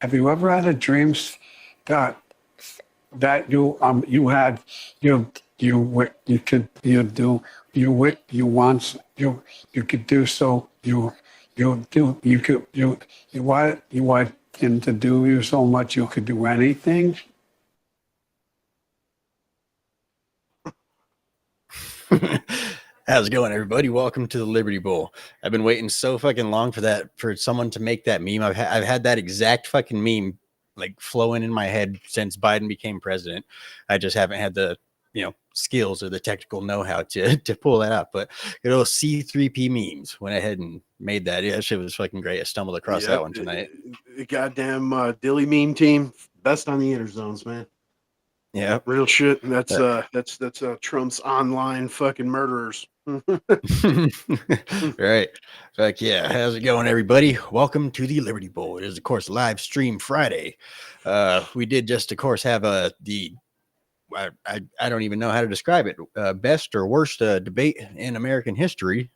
Have you ever had a dreams that you had you could you do you want you could do so you do you want him to do you so much you could do anything? How's it going, everybody? Welcome to the Liberty Bowl. I've been waiting so fucking long for someone to make that meme. I've had that exact fucking meme like flowing in my head since Biden became president. I just haven't had the skills or the technical know-how to pull that up. But good old C3P memes went ahead and made that. Yeah, that shit was fucking great. I stumbled across that one tonight. Goddamn Dilly meme team, best on the interzones, man. Yeah, real shit. That's Trump's online fucking murderers. Right. Fuck yeah. How's it going, everybody? Welcome to the Liberty Bowl. It is, of course, live stream Friday. We did just, of course, have I don't even know how to describe it. Best or worst debate in American history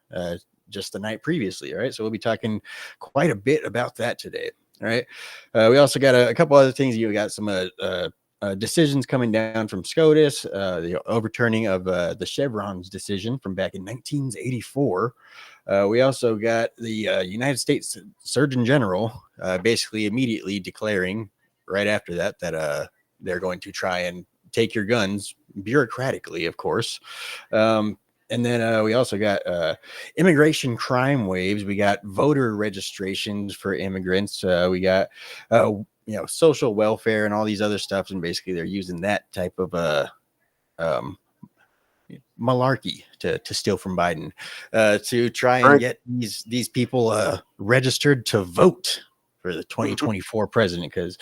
just the night previously. All right. So we'll be talking quite a bit about that today. All right. We also got a couple other things. You got some decisions coming down from SCOTUS, the overturning of the Chevron's decision from back in 1984. We also got the United States Surgeon General basically immediately declaring right after that they're going to try and take your guns bureaucratically, of course. And then we also got immigration crime waves. We got voter registrations for immigrants. We got social welfare and all these other stuff, and basically they're using that type of malarkey to steal from Biden to try and get these people registered to vote for the 2024 president, because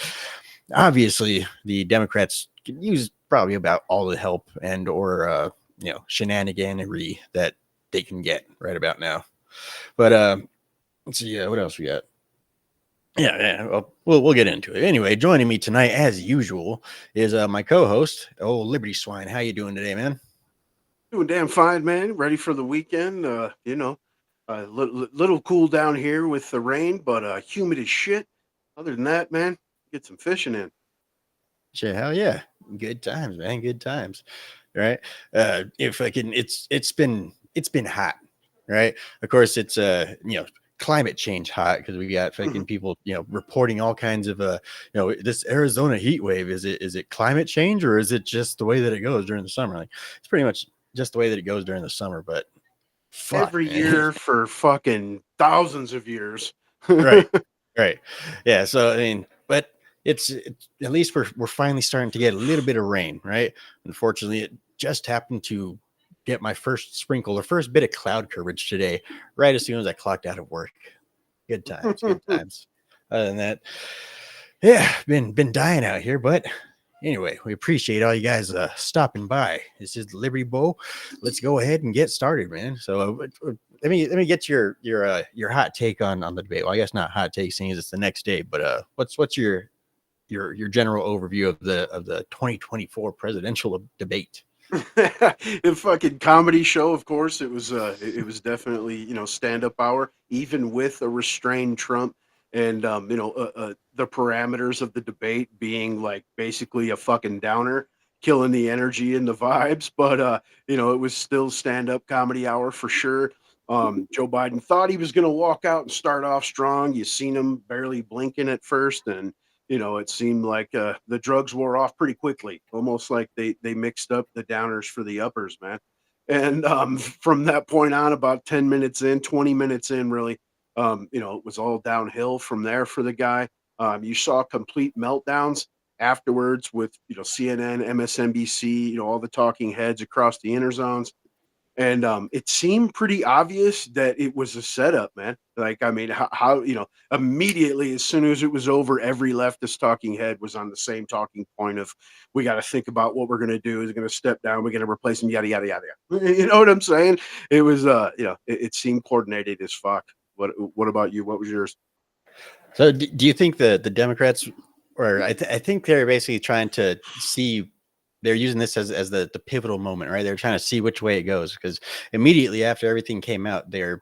obviously the Democrats can use probably about all the help and or shenaniganery that they can get right about now. But let's see, what else we got? Yeah. Well, we'll get into it. Anyway, joining me tonight, as usual, is my co-host, Liberty Swine. How you doing today, man? Doing damn fine, man. Ready for the weekend. Little cool down here with the rain, but humid as shit. Other than that, man, get some fishing in. Sure, hell yeah. Good times, man. Good times. Right. If I can, it's been hot, right? Of course, it's climate change hot, because we got fucking people reporting all kinds of this Arizona heat wave. Is it climate change, or is it just the way that it goes during the summer? Like, it's pretty much just the way that it goes during the summer, but every year for fucking thousands of years. right Yeah, so I mean, but it's at least we're finally starting to get a little bit of rain, right? Unfortunately, it just happened to get my first sprinkle or first bit of cloud coverage today, right as soon as I clocked out of work. Good times. Other than that, yeah, been dying out here. But anyway, we appreciate all you guys stopping by. This is the Liberty Bowl. Let's go ahead and get started, man. So let me get your hot take on the debate. Well, I guess not hot take, seeing as it's the next day. But what's your general overview of the 2024 presidential debate? The fucking comedy show, of course. It was definitely stand-up hour, even with a restrained Trump, and the parameters of the debate being like basically a fucking downer, killing the energy and the vibes. But it was still stand-up comedy hour for sure. Joe Biden thought he was going to walk out and start off strong. You seen him barely blinking at first, and it seemed like the drugs wore off pretty quickly, almost like they mixed up the downers for the uppers, man. And from that point on, about 10 minutes in, 20 minutes in, really, it was all downhill from there for the guy. You saw complete meltdowns afterwards with, CNN, MSNBC, all the talking heads across the interzones. And it seemed pretty obvious that it was a setup, man. Like, I mean, how immediately as soon as it was over, every leftist talking head was on the same talking point of, we got to think about what we're going to do. Is it going to step down? We're going to replace him, yada, yada, yada. You know what I'm saying? It was, it seemed coordinated as fuck. What about you? What was yours? So do you think the Democrats, or I think they're basically trying to see, they're using this as the pivotal moment, right? They're trying to see which way it goes, because immediately after everything came out, they're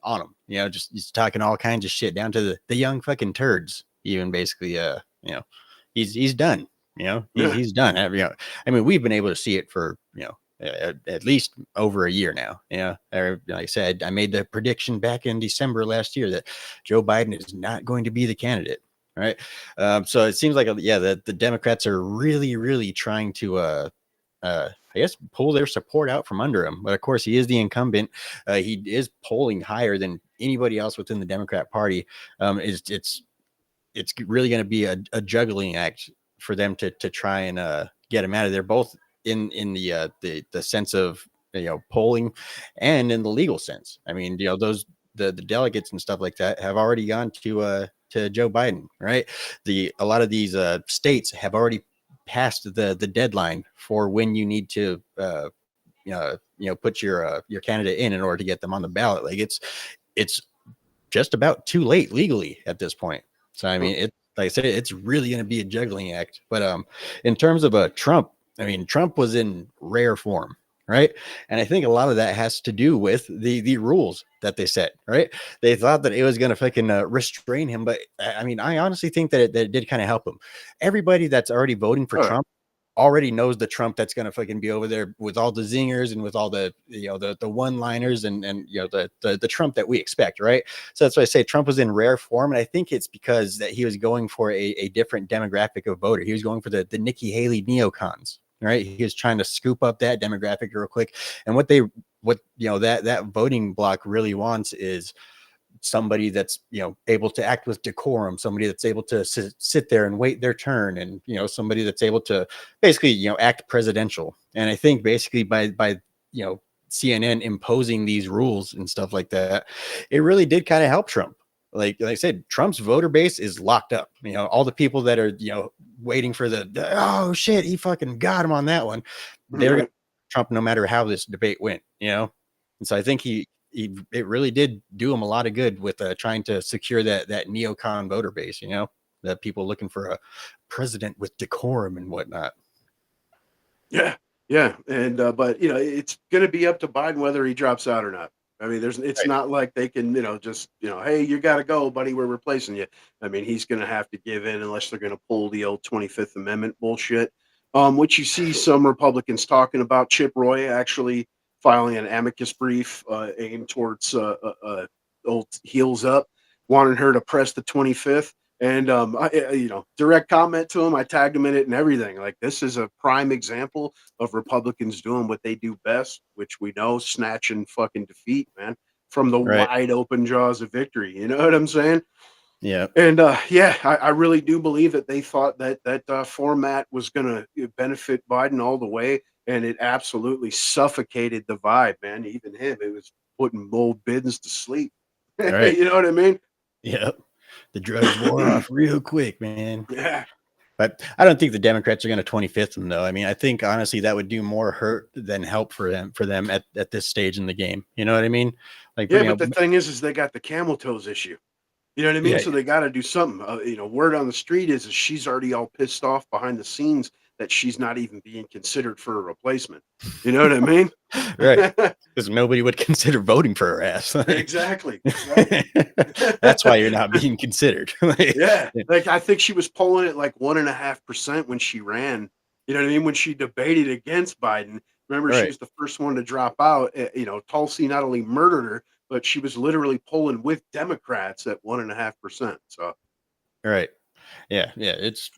on them, just talking all kinds of shit down to the young fucking turds, even basically, he's done. Yeah. He's done. I mean, we've been able to see it for at least over a year now. Like I said, I made the prediction back in December last year that Joe Biden is not going to be the candidate. Right. So it seems like, the Democrats are really, really trying to, I guess, pull their support out from under him. But of course, he is the incumbent. He is polling higher than anybody else within the Democrat Party. It's really going to be a juggling act for them to try and get him out of there, both in the sense of polling and in the legal sense. I mean, those the delegates and stuff like that have already gone to Joe Biden, right? A lot of these states have already passed the deadline for when you need to put your candidate in order to get them on the ballot. Like it's just about too late legally at this point. So I mean, like I said, it's really going to be a juggling act. But in terms of Trump, I mean, Trump was in rare form, right? And I think a lot of that has to do with the rules that they set, right? They thought that it was going to fucking restrain him, but I mean, I honestly think that it did kind of help him. Everybody that's already voting for Trump already knows the Trump that's going to fucking be over there with all the zingers and with all the the one-liners and the Trump that we expect, right? So that's why I say Trump was in rare form, and I think it's because that he was going for a different demographic of voter. He was going for the Nikki Haley neocons, right? He was trying to scoop up that demographic real quick, and what that voting block really wants is somebody that's able to act with decorum, somebody that's able to sit there and wait their turn, and somebody that's able to basically act presidential. And I think basically by CNN imposing these rules and stuff like that, it really did kind of help Trump. Like I said, Trump's voter base is locked up. All the people that are waiting for oh shit, he fucking got him on that one, they're gonna Trump no matter how this debate went. And so I think it really did do him a lot of good with trying to secure that neocon voter base, that people looking for a president with decorum and whatnot. Yeah. And, but, it's going to be up to Biden whether he drops out or not. I mean, it's not like they can, just, hey, you got to go, buddy, we're replacing you. I mean, he's going to have to give in unless they're going to pull the old 25th Amendment bullshit, which you see some Republicans talking about. Chip Roy actually filing an amicus brief aimed towards old heels up, wanting her to press the 25th. And direct comment to him, I tagged him in it and everything. Like, this is a prime example of Republicans doing what they do best, which we know, snatch and fucking defeat, man, from the wide open jaws of victory. You know what I'm saying? Yeah. And I really do believe that they thought that format was going to benefit Biden all the way. And it absolutely suffocated the vibe, man. Even him, it was putting old Bidens to sleep. Right. You know what I mean? Yep. The drugs wore off real quick, man. Yeah. But I don't think the Democrats are going to 25th them, though. I mean, I think honestly that would do more hurt than help for them at this stage in the game. You know what I mean? Like, but the thing is they got the camel toes issue. You know what I mean? Yeah, so they got to do something. Word on the street is she's already all pissed off behind the scenes that she's not even being considered for a replacement. You know what I mean? Right. Because nobody would consider voting for her ass. Exactly. That's why you're not being considered. Yeah. Like, I think she was polling at like 1.5% when she ran. You know what I mean? When she debated against Biden. Remember, she was the first one to drop out. Tulsi not only murdered her, but she was literally polling with Democrats at 1.5%. So, right. Yeah. It's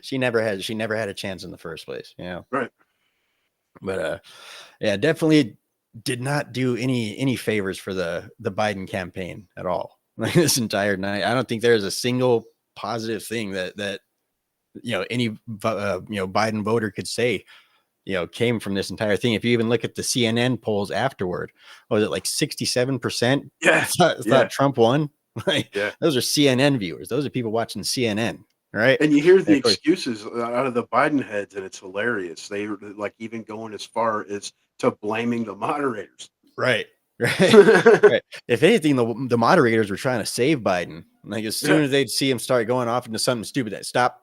she never had a chance in the first place. Right. But definitely did not do any favors for the Biden campaign at all. Like, this entire night, I don't think there's a single positive thing that any Biden voter could say came from this entire thing. If you even look at the CNN polls afterward, was it like 67%? Yeah. Thought Trump won. Like, yeah. Those are CNN viewers. Those are people watching CNN, right? And you hear the excuses out of the Biden heads, and it's hilarious. They like even going as far as to blaming the moderators. Right. Right. If anything, the moderators were trying to save Biden. Like, as soon as they'd see him start going off into something stupid, that stop.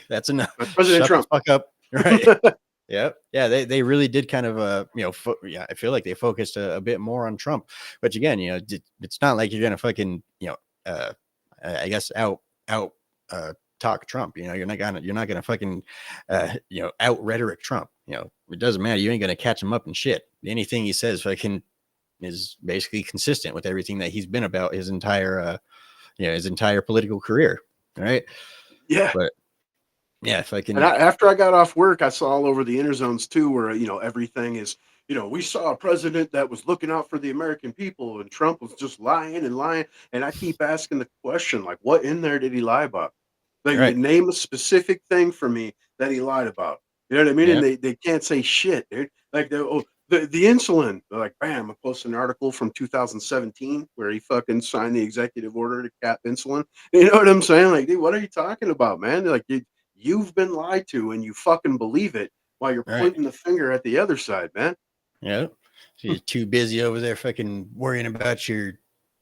That's enough. President Trump. The fuck up. Right. Yep. Yeah. They really did kind of, I feel like they focused a bit more on Trump, which again, it's not like you're going to fucking, I guess out out talk Trump. You know, you're not gonna fucking out rhetoric Trump. You know, it doesn't matter. You ain't gonna catch him up in shit. Anything he says fucking is basically consistent with everything that he's been about his entire political career. Right. Yeah. But yeah, if I can. And after I got off work, I saw all over the interzones too, where everything is. We saw a president that was looking out for the American people, and Trump was just lying and lying. And I keep asking the question, like, what in there did he lie about? Like, Right. name a specific thing for me that he lied about. You know what I mean? Yeah. And they can't say shit, dude. Like, the insulin. They're like, bam, I posted an article from 2017 where he fucking signed the executive order to cap insulin. You know what I'm saying? Like, dude, what are you talking about, man? Like, you've been lied to and you fucking believe it while you're Right. pointing the finger at the other side, man. Yeah. So you're too busy over there fucking worrying about your,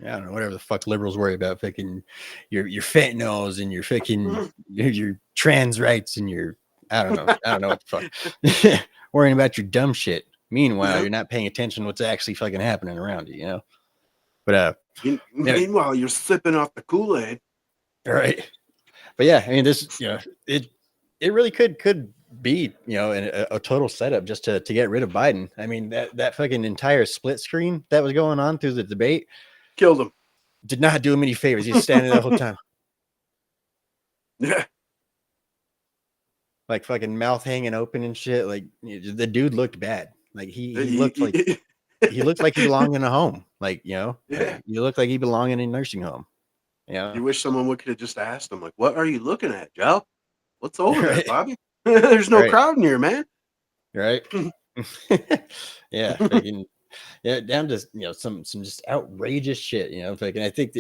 I don't know, whatever the fuck liberals worry about, fucking your fentanyls and your fucking your trans rights and your I don't know what the fuck. Worrying about your dumb shit. Meanwhile, you're not paying attention to what's actually fucking happening around you, you know? But meanwhile, you're sipping off the Kool-Aid. Right. But yeah, I mean, this, it really could be, a total setup just to get rid of Biden. I mean, that fucking entire split screen that was going on through the debate killed him. Did not do him any favors. He's standing there the whole time. Yeah. Like fucking mouth hanging open and shit. Like the dude looked bad. Like he looked like he looked like he belonged in a home. Like, Yeah. he looked like he belonged in a nursing home. Yeah. You wish someone could have just asked him, like, what are you looking at, Joe? What's over there, Right. Bobby? There's no Right. crowd in here, man. Right. Yeah. Fucking, yeah. Down to, some just outrageous shit, fucking, I think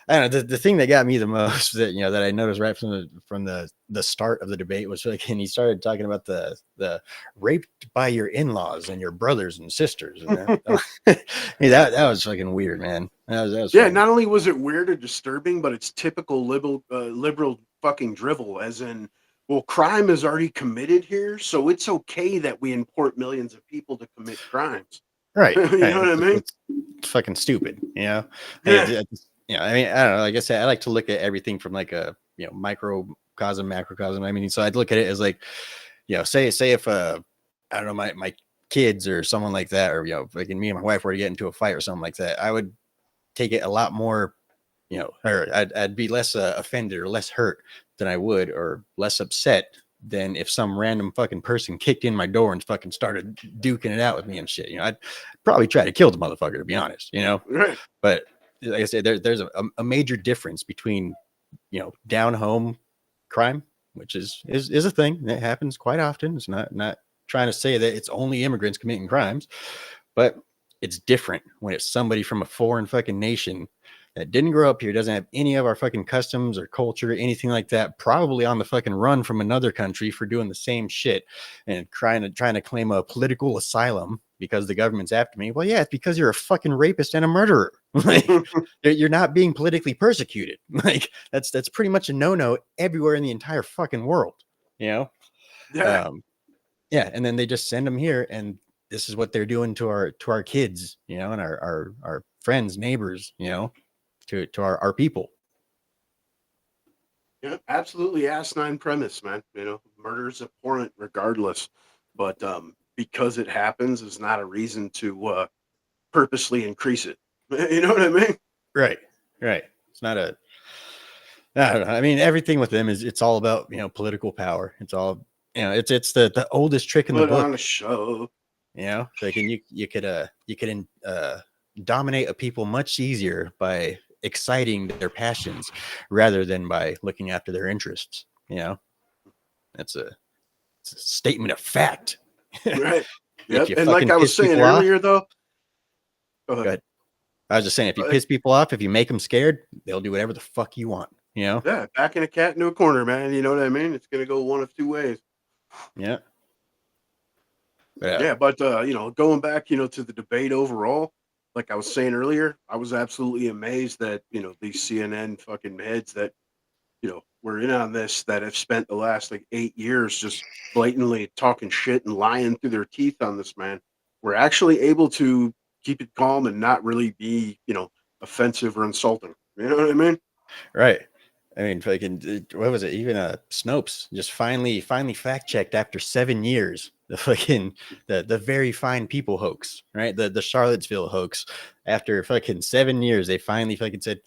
I don't know, the thing that got me the most that that I noticed right from the start of the debate was like, and he started talking about the raped by your in-laws and your brothers and sisters, and that was fucking weird, man. That was Yeah, funny. not only was it weird and disturbing, but it's typical liberal fucking drivel, as in, well, crime is already committed here, so it's okay that we import millions of people to commit crimes. Right. You know what I mean? It's fucking stupid, Yeah. I mean, I don't know. Like I said, I like to look at everything from like a microcosm, macrocosm. I mean, so I'd look at it as like, say if I don't know, my kids or someone like that, or like me and my wife were to get into a fight or something like that, I would take it a lot more, or I'd be less offended or less hurt than I would, or less upset than if some random fucking person kicked in my door and fucking started duking it out with me and shit. I'd probably try to kill the motherfucker, to be honest. Right. But like I said, there's a major difference between, down home crime, which is a thing that happens quite often. It's not trying to say that it's only immigrants committing crimes, but it's different when it's somebody from a foreign fucking nation that didn't grow up here, doesn't have any of our fucking customs or culture, anything like that, probably on the fucking run from another country for doing the same shit and trying to claim a political asylum because the government's after me. Well, yeah, it's because you're a fucking rapist and a murderer. Like, you're not being politically persecuted. Like, that's pretty much a no-no everywhere in the entire fucking world, Yeah. Yeah, and then they just send them here, and this is what they're doing to our kids, and our friends, neighbors, to our people. Yeah, absolutely asinine premise, man. Murder is abhorrent regardless, but because it happens is not a reason to purposely increase it. You know what I mean? Right. It's not I don't know. I mean, everything with them it's all about political power. It's all it's the oldest trick in the Put book. on a show. Like, and you could dominate a people much easier by exciting their passions rather than by looking after their interests. It's a statement of fact. Right. If Yep. you And like fucking I was piss saying people off- earlier, though. Go ahead. Go ahead. I was just saying, if you piss people off, if you make them scared, they'll do whatever the fuck you want. Yeah, backing a cat into a corner, man. You know what I mean? It's gonna go one of two ways. Yeah. Yeah, but going back, to the debate overall, like I was saying earlier, I was absolutely amazed that these CNN fucking heads that were in on this, that have spent the last like 8 years just blatantly talking shit and lying through their teeth on this man, were actually able to keep it calm and not really be offensive or insulting. You know what I mean? Right. I mean, fucking, what was it? Even Snopes just finally fact checked after 7 years the fucking the very fine people hoax, right? The Charlottesville hoax. After fucking 7 years, they finally fucking said,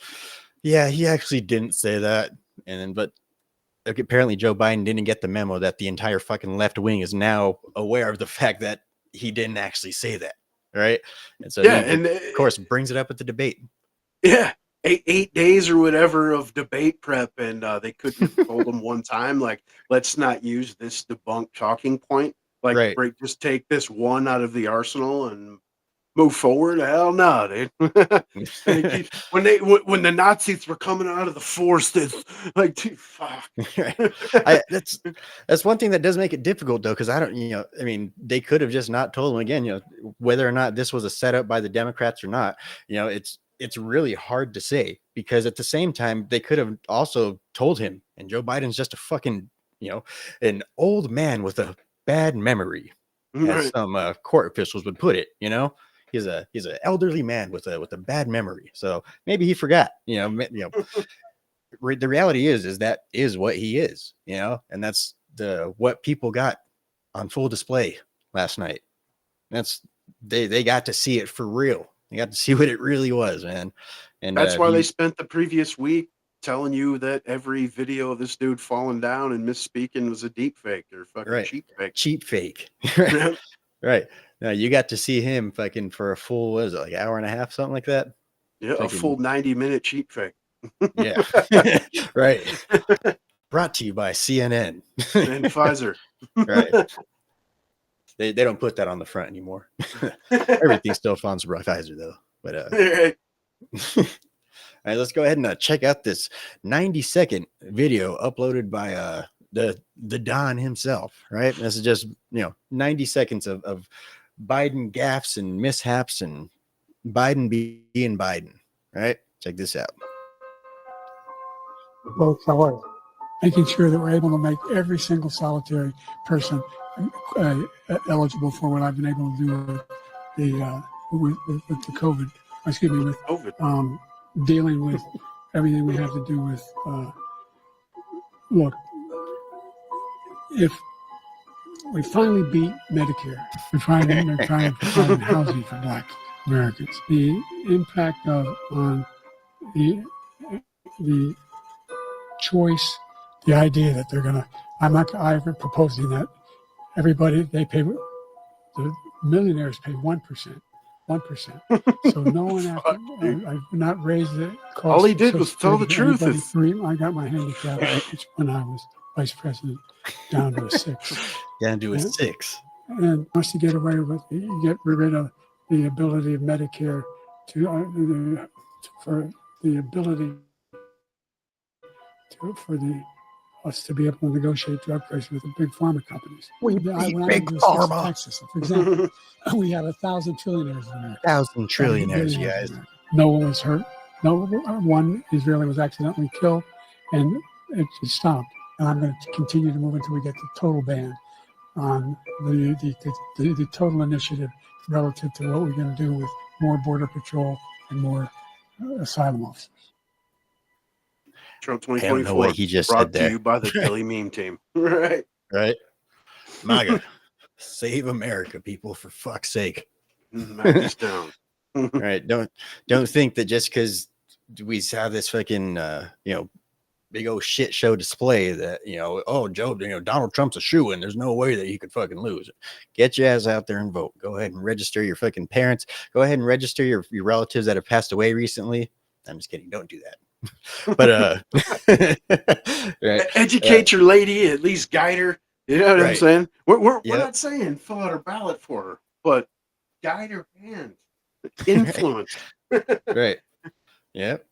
yeah, he actually didn't say that. And then, but apparently Joe Biden didn't get the memo that the entire fucking left wing is now aware of the fact that he didn't actually say that, right? And so Yeah, he, and of course, brings it up at the debate. yeah, 8 days or whatever of debate prep, and they couldn't have told him one time, like, let's not use this debunked talking point. Like, Right. just take this one out of the arsenal and move forward. Hell no, dude. When the Nazis were coming out of the forest, it's like, dude, fuck. That's one thing that does make it difficult, though, because I don't, I mean, they could have just not told him again, whether or not this was a setup by the Democrats or not. It's really hard to say, because at the same time they could have also told him, and Joe Biden's just a fucking, an old man with a bad memory, as some court officials would put it. He's an elderly man with a bad memory, so maybe he forgot. The reality is that is what he is, and that's what people got on full display last night. That's they got to see it for real. They got to see what it really was, man. And that's why they spent the previous week telling you that every video of this dude falling down and misspeaking was a deep fake or fucking cheap fake. Right. Now you got to see him fucking for a full, what is it, like hour and a half, something like that? Yeah, a full 90-minute cheap fake. Yeah. Right. Brought to you by CNN and Pfizer. Right. They don't put that on the front anymore. Everything's still sponsored by Pfizer, though. But all right, let's go ahead and check out this 90-second video uploaded by the Don himself. Right, this is just 90 seconds of Biden gaffes and mishaps and Biden being Biden. Right, check this out. Both hours, making sure that we're able to make every single solitary person eligible for what I've been able to do with the COVID. Excuse me, with COVID. Dealing with everything we have to do with. Look, if we finally beat Medicare, they're trying to provide housing for Black Americans. The impact on the choice, the idea that they're gonna. I'm proposing that everybody the millionaires pay 1%. 1%. So no one I've not raised the cost. All he did was tell the truth. I got my handicap when I was vice president down to a 6. Down to a 6. And wants to get away with get rid of the ability of Medicare for us to be able to negotiate drug prices with the big pharma companies. Big pharma. Texas, for example, we have 1,000 trillionaires in America. 1,000 trillionaires, you guys. No one was hurt. No one Israeli was accidentally killed, and it stopped. And I'm going to continue to move until we get the total ban on the total initiative relative to what we're going to do with more border patrol and more asylum officers. Trump 2024 he just brought said there. to you by the Billy Meme team. Right. MAGA. Save America, people, for fuck's sake. Knock this down. Right. Don't think that just because we have this fucking big old shit show display that Donald Trump's a shoo-in. There's no way that he could fucking lose. Get your ass out there and vote. Go ahead and register your fucking parents. Go ahead and register your relatives that have passed away recently. I'm just kidding. Don't do that. But right. Educate your lady, at least guide her. You know what I'm saying? We're not saying fill out her ballot for her, but guide her hand, influence. Right. Yep.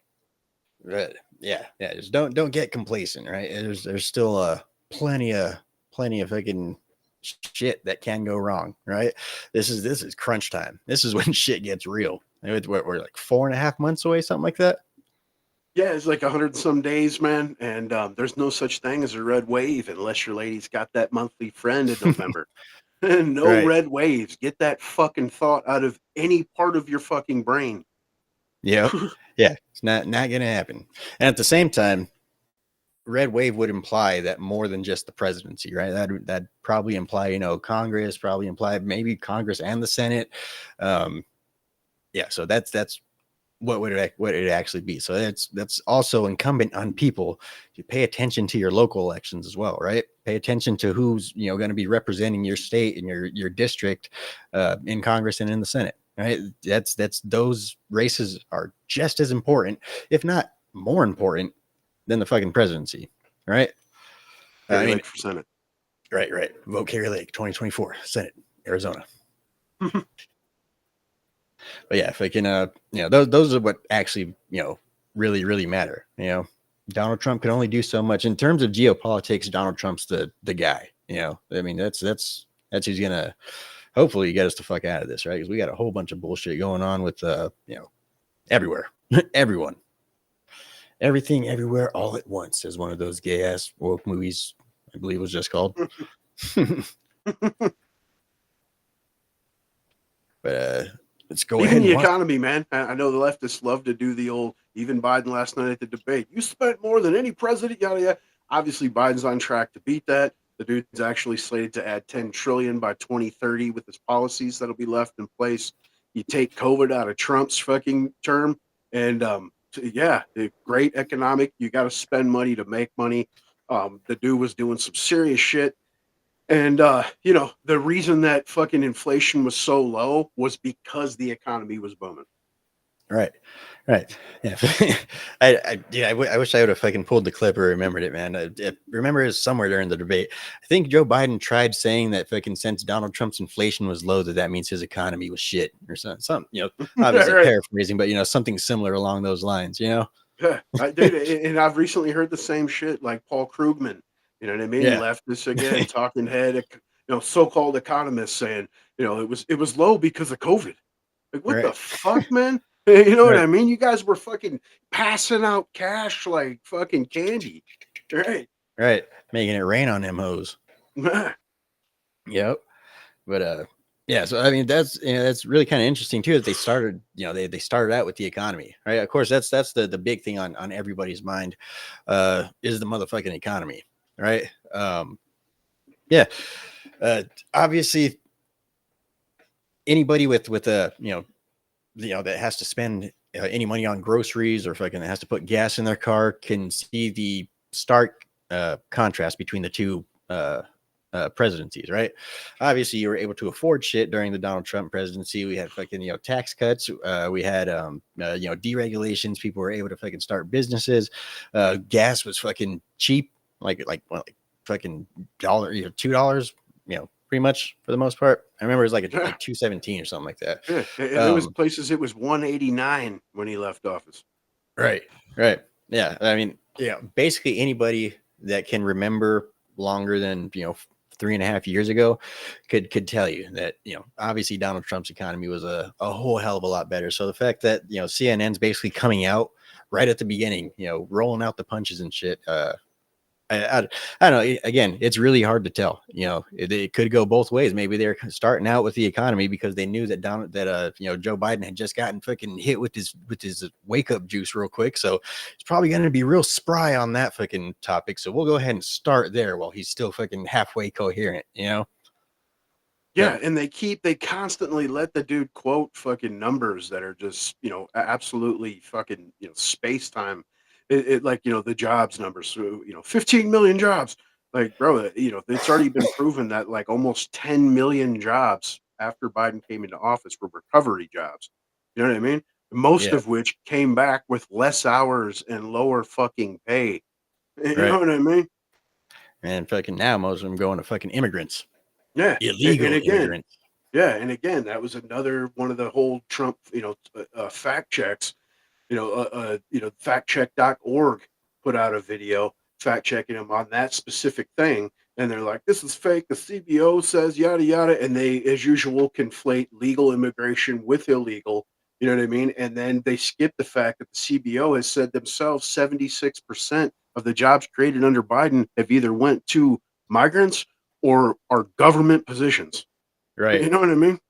Right. Yeah. Just don't get complacent. Right. There's still plenty of fucking shit that can go wrong. Right. This is crunch time. This is when shit gets real. We're like 4.5 months away, something like that. Yeah, it's like 100 and some days, man. And there's no such thing as a red wave unless your lady's got that monthly friend in November. No red waves. Get that fucking thought out of any part of your fucking brain. Yeah. Yeah. It's not going to happen. And at the same time, red wave would imply that more than just the presidency, right? That probably imply, you know, Congress, probably imply maybe Congress and the Senate. Yeah, so that's what it actually be. So that's also incumbent on people to pay attention to your local elections as well, right? Pay attention to who's, you know, going to be representing your state and your district in Congress and in the Senate, right? That's those races are just as important, if not more important, than the fucking presidency, right? I Carrie mean, Lake for Senate. right. Vote Carrie Lake, 2024, Senate, Arizona. But yeah, if I can, you know, those are what actually, you know, really matter. You know, Donald Trump can only do so much in terms of geopolitics. Donald Trump's the guy. You know, I mean, that's who's gonna hopefully get us the fuck out of this, right? Because we got a whole bunch of bullshit going on with, you know, everywhere, everyone, everything, everywhere, all at once, as one of those gay ass woke movies, I believe, was just called. But let's go Even ahead the and watch. economy, man. I know the leftists love to do the old, even Biden last night at the debate. You spent more than any president, yada yada. Obviously, Biden's on track to beat that. The dude's actually slated to add 10 trillion by 2030 with his policies that'll be left in place. You take COVID out of Trump's fucking term, and yeah, great economic. You got to spend money to make money. The dude was doing some serious shit. And you know, the reason that fucking inflation was so low was because the economy was booming. Right. Yeah. I wish I would have fucking pulled the clip or remembered it, man. I remember it was somewhere during the debate. I think Joe Biden tried saying that fucking since Donald Trump's inflation was low, that means his economy was shit or something, you know, obviously Right. paraphrasing, but you know, something similar along those lines, you know? Yeah, dude, and I've recently heard the same shit, like Paul Krugman. You know what I mean? Yeah. Leftists again, talking head, you know, so-called economists saying, you know, it was low because of COVID. Like, what the Right. fuck, man? You know what Right. I mean? You guys were fucking passing out cash like fucking candy, right? Right. Making it rain on them hoes. Yep. But yeah, so I mean that's, you know, that's really kind of interesting too, that they started, you know, they started out with the economy, right? Of course, that's the big thing on everybody's mind, is the motherfucking economy, right? Yeah. Obviously anybody with a, you know, that has to spend any money on groceries or fucking has to put gas in their car can see the stark contrast between the two presidencies, right? Obviously, you were able to afford shit during the Donald Trump presidency. We had fucking, you know, tax cuts. We had, you know, deregulations. People were able to fucking start businesses. Gas was fucking cheap, like fucking $1, you know, $2, you know, pretty much for the most part. I remember it was like $2.17 or something like that. Yeah, there was places it was 189 when he left office. Right. Yeah. I mean, yeah, basically anybody that can remember longer than, you know, 3.5 years ago could tell you that, you know, obviously Donald Trump's economy was a whole hell of a lot better. So the fact that, you know, CNN's basically coming out right at the beginning, you know, rolling out the punches and shit, I don't know. Again, it's really hard to tell. You know, it could go both ways. Maybe they're starting out with the economy because they knew that you know, Joe Biden had just gotten fucking hit with his wake up juice real quick, so he's probably going to be real spry on that fucking topic. So we'll go ahead and start there while he's still fucking halfway coherent. You know. Yeah, and they constantly let the dude quote fucking numbers that are just, you know, absolutely fucking, you know, space time. It like, you know, the jobs numbers, so, you know, 15 million jobs. Like, bro, you know, it's already been proven that like almost 10 million jobs after Biden came into office were recovery jobs. You know what I mean? Most Yeah. of which came back with less hours and lower fucking pay. You Right. know what I mean? And fucking now most of them going to fucking immigrants. Yeah. Illegal And again, immigrants. yeah, and again, that was another one of the whole Trump, you know, fact checks. You know, factcheck.org put out a video fact checking him on that specific thing, and they're like, "This is fake." The CBO says yada yada, and they, as usual, conflate legal immigration with illegal. You know what I mean? And then they skip the fact that the CBO has said themselves 76% of the jobs created under Biden have either went to migrants or are government positions. Right. You know what I mean?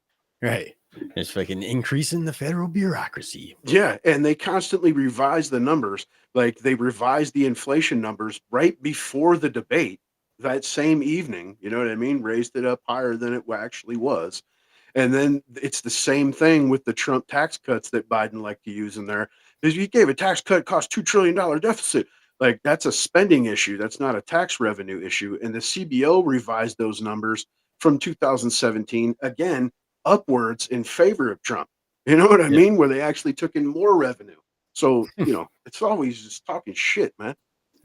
Right. It's fucking increasing the federal bureaucracy. Yeah, and they constantly revise the numbers. Like they revised the inflation numbers right before the debate that same evening. You know what I mean? Raised it up higher than it actually was. And then it's the same thing with the Trump tax cuts that Biden liked to use in there. Because he gave a tax cut cost $2 trillion deficit. Like that's a spending issue. That's not a tax revenue issue. And the CBO revised those numbers from 2017 again upwards in favor of Trump. You know what I Yeah. mean? Where they actually took in more revenue. So, it's always just talking shit, man.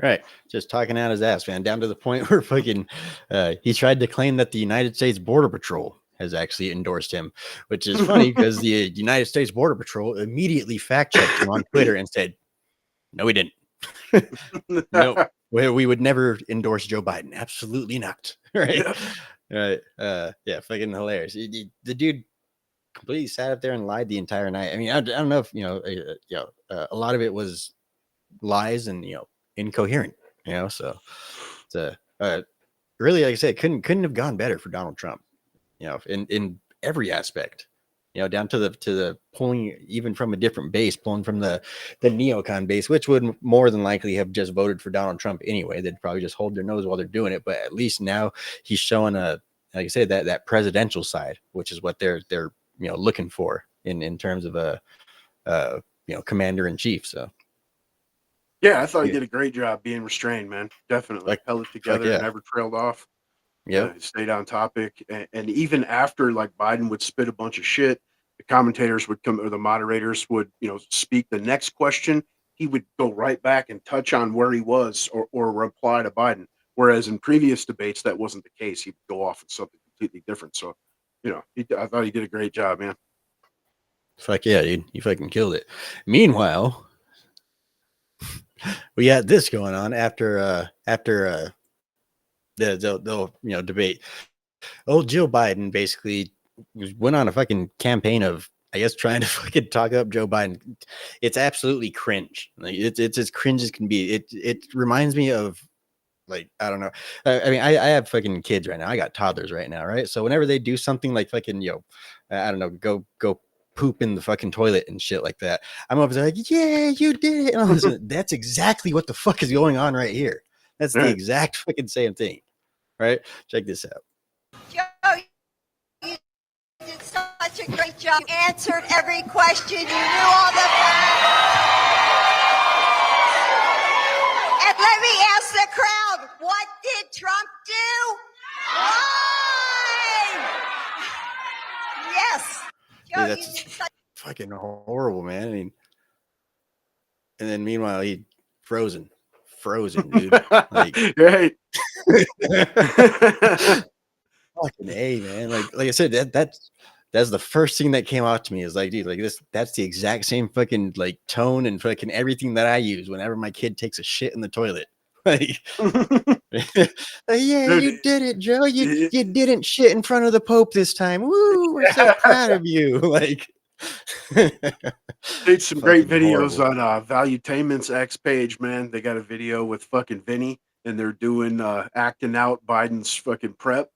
Right. Just talking out his ass, man, down to the point where fucking he tried to claim that the United States Border Patrol has actually endorsed him, which is funny because the United States Border Patrol immediately fact checked him on Twitter and said, no, we didn't. No, we would never endorse Joe Biden. Absolutely not. Right. Yeah. Right. Yeah, fucking hilarious. The dude completely sat up there and lied the entire night. I mean, I don't know if, a lot of it was lies and, incoherent, so it's really, like I said, couldn't have gone better for Donald Trump, in every aspect, down to the pulling even from a different base, pulling from the neocon base, which would more than likely have just voted for Donald Trump anyway. They'd probably just hold their nose while they're doing it. But at least now he's showing like I said, that presidential side, which is what they're looking for in terms of a commander in chief. So Yeah, I thought he did a great job being restrained, man. Definitely held it together, yeah. never trailed off. Yeah, Stayed on topic, and even after like Biden would spit a bunch of shit, the commentators would come or the moderators would speak the next question. He would go right back and touch on where he was or reply to Biden. Whereas in previous debates that wasn't the case. He would go off on something completely different. So, I thought he did a great job, man. fuck yeah, dude, you fucking killed it. Meanwhile, we had this going on after the debate. Old Joe Biden basically went on a fucking campaign of, I guess, trying to fucking talk up Joe Biden. It's absolutely cringe. Like it's as cringe as can be. It reminds me of, like, I don't know. I mean, I have fucking kids right now. I got toddlers right now, right? So whenever they do something like fucking, I don't know, go poop in the fucking toilet and shit like that, I'm over there like, yeah, you did it. And all this. That's exactly what the fuck is going on right here. That's the exact fucking same thing, right? Check this out. Joe, you did such a great job. You answered every question. You knew all the facts. And let me ask the crowd, what did Trump do? Why? Yes. Joe, Dude, you that's did such fucking horrible, man. I mean, and then meanwhile, he frozen, dude. Like, Right. fucking A, man. Like I said, that's the first thing that came out to me is like, dude, like that's the exact same fucking like tone and fucking everything that I use whenever my kid takes a shit in the toilet. Like, yeah, Dude, you did it, Joe. You didn't shit in front of the Pope this time. Woo, we're so proud of you. Like, did some great fucking videos horrible. on Valuetainment's X page, man. They got a video with fucking Vinny, and they're doing acting out Biden's fucking prep.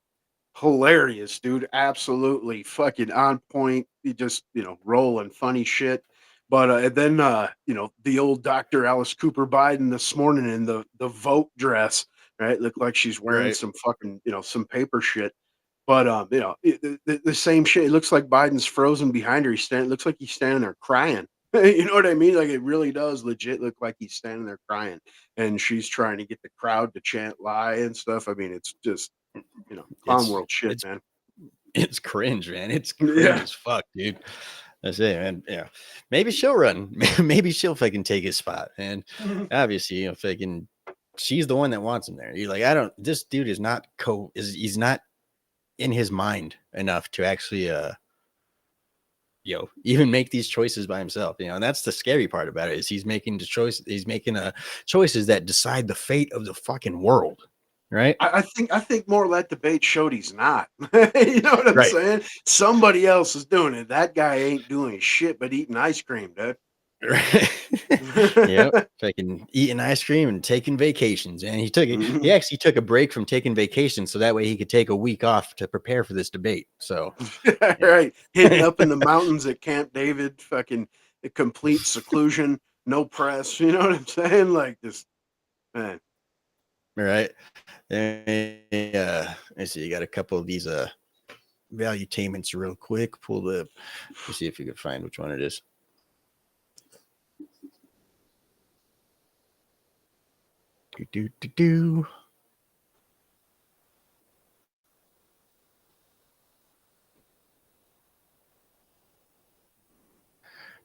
Hilarious, dude. Absolutely fucking on point. You just rolling funny shit. But and then the old Dr. Alice Cooper Biden this morning in the vote dress, right? Looked like she's wearing Right. some fucking some paper shit. But the same shit. It looks like Biden's frozen behind her. Looks like he's standing there crying. You know what I mean? Like it really does legit look like he's standing there crying, and she's trying to get the crowd to chant lie and stuff. I mean, it's just clown world shit, man. It's cringe, man. It's cringe Yeah. as fuck, dude. That's it, man. Yeah. Maybe she'll run. Maybe she'll fucking take his spot. And obviously, fucking she's the one that wants him there. You're like, this dude is not he's not in his mind enough to actually even make these choices by himself. And that's the scary part about it, is he's making choices that decide the fate of the fucking world. Right. I think more of that debate showed he's not. You know what I'm Right. saying? Somebody else is doing it. That guy ain't doing shit but eating ice cream, dude. Yep, fucking eating ice cream and taking vacations. And he actually took a break from taking vacations so that way he could take a week off to prepare for this debate. So yeah. Right, hidden up in the mountains at Camp David, fucking complete seclusion, no press. You know what I'm saying? Like this, man. All right. Let's see, you got a couple of these valutainments real quick. Let's see if you can find which one it is. Do.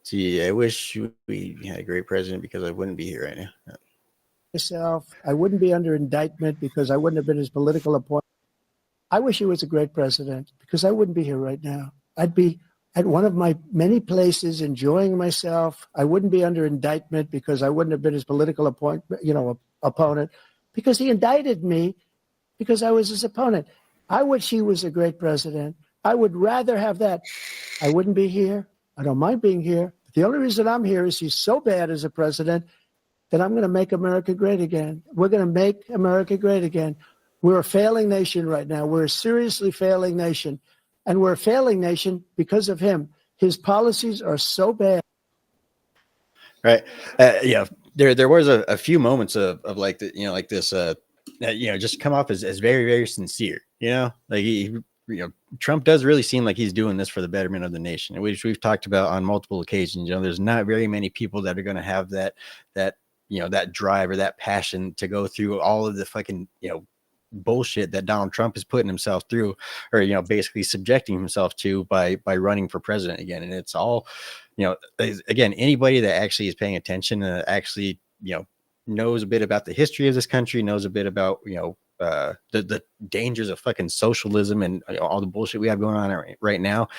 See, I wish we had a great president because I wouldn't be here right now. Myself, I wouldn't be under indictment because I wouldn't have been his political appointment. I wish he was a great president because I wouldn't be here right now. I'd be at one of my many places enjoying myself. I wouldn't be under indictment because I wouldn't have been his political opponent, because he indicted me because I was his opponent. I wish he was a great president. I would rather have that. I wouldn't be here. I don't mind being here. The only reason I'm here is he's so bad as a president that I'm going to make America great again. We're going to make America great again. We're a failing nation right now. We're a seriously failing nation. And we're a failing nation because of him. His policies are so bad. Right. Yeah. There was a few moments of like the, like this, just come off as very, very sincere, like Trump does really seem like he's doing this for the betterment of the nation, which we've talked about on multiple occasions. There's not very many people that are going to have that drive or that passion to go through all of the fucking, bullshit that Donald Trump is putting himself through, or, basically subjecting himself to by running for president again. And it's all, again, anybody that actually is paying attention and actually, knows a bit about the history of this country, knows a bit about, the dangers of fucking socialism and all the bullshit we have going on right now,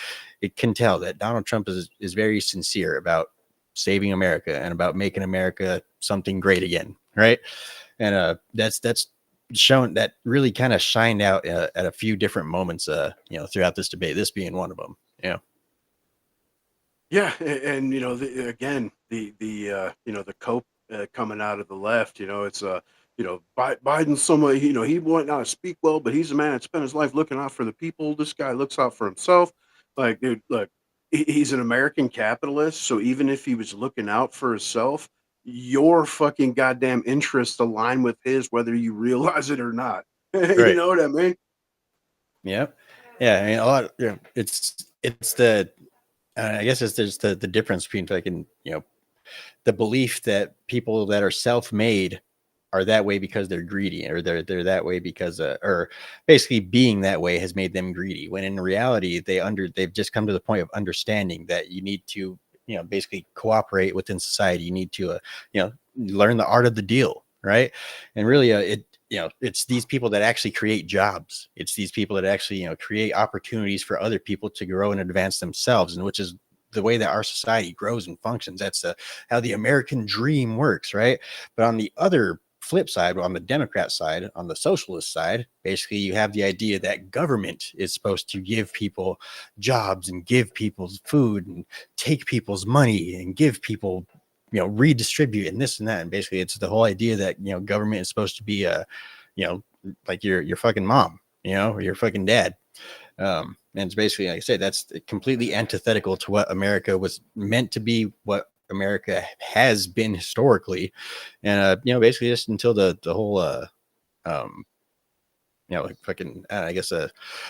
it can tell that Donald Trump is very sincere about saving America and about making America something great again. Right. And that's shown, that really kind of shined out at a few different moments, throughout this debate, this being one of them. Yeah. And, the cope coming out of the left, it's Biden's somebody, he might not speak well, but he's a man that spent his life looking out for the people. This guy looks out for himself. Like, dude, look, he's an American capitalist. So even if he was looking out for himself, your fucking goddamn interests align with his, whether you realize it or not. Right. You know what I mean? Yep. Yeah. I mean, a lot. It's the, I guess it's just the difference between fucking, the belief that people that are self-made are that way because they're greedy, or they're that way because or basically being that way has made them greedy, when in reality they've just come to the point of understanding that you need to basically cooperate within society. You need to learn the art of the deal, right? And really it's these people that actually create jobs. It's these people that actually create opportunities for other people to grow and advance themselves, and which is the way that our society grows and functions. That's how the American dream works, right? But on the other flip side, on the Democrat side, on the socialist side, basically you have the idea that government is supposed to give people jobs and give people food and take people's money and give people, redistribute and this and that. And basically it's the whole idea that, government is supposed to be like your fucking mom, or your fucking dad. And it's basically, like I said, that's completely antithetical to what America was meant to be, what America has been historically. And, basically just until the whole, like fucking, I guess,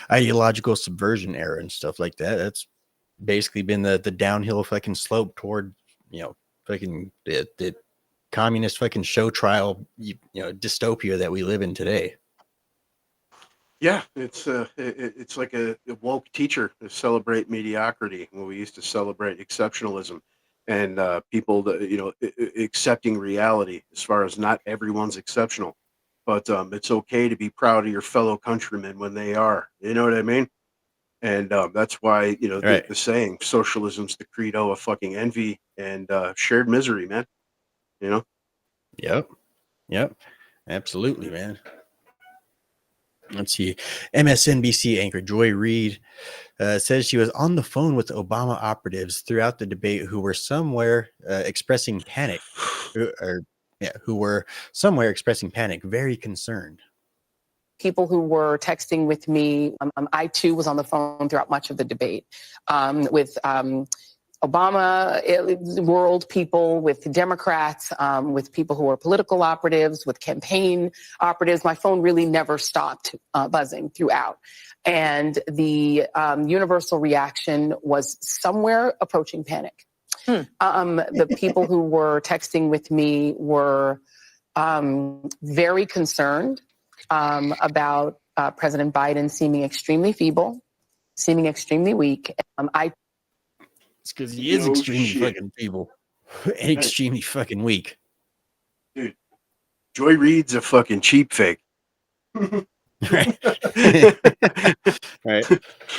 ideological subversion era and stuff like that. That's basically been the downhill fucking slope toward, fucking the communist fucking show trial, dystopia that we live in today. Yeah, it's like a woke teacher to celebrate mediocrity when we used to celebrate exceptionalism, and people that accepting reality as far as not everyone's exceptional, but it's okay to be proud of your fellow countrymen when they are. You know what I mean? And that's why Right. the saying socialism's the credo of fucking envy and shared misery, man. Yep. Absolutely, man. Let's see. MSNBC anchor Joy Reid says she was on the phone with Obama operatives throughout the debate who were somewhere expressing panic, who were somewhere expressing panic, very concerned. People who were texting with me. I too was on the phone throughout much of the debate with Obama world people, with Democrats, with people who are political operatives, with campaign operatives. My phone really never stopped buzzing throughout. And the universal reaction was somewhere approaching panic. The people who were texting with me were very concerned about President Biden seeming extremely feeble, seeming extremely weak. It's because he is extremely fucking feeble and extremely fucking weak. Dude, Joy Reid's a fucking cheap fake. Right. Right.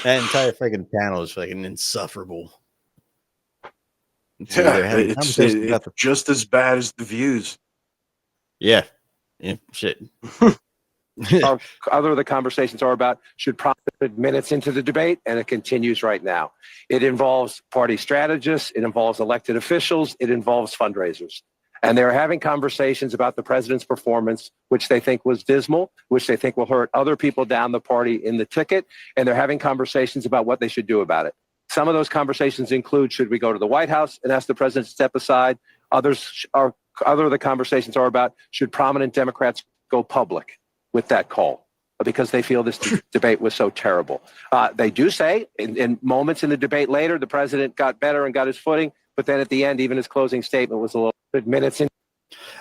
That entire fucking panel is fucking insufferable. It's just as bad as the views. Yeah. Shit. Other the conversations are about should prompt minutes into the debate, and it continues right now. It involves party strategists, it involves elected officials, it involves fundraisers. And they're having conversations about the president's performance, which they think was dismal, which they think will hurt other people down the party in the ticket. And they're having conversations about what they should do about it. Some of those conversations include, should we go to the White House and ask the president to step aside? Other of the conversations are about, should prominent Democrats go public with that call because they feel this debate was so terrible. They do say in moments in the debate later, the president got better and got his footing. But then at the end, even his closing statement was a little bit minutes in.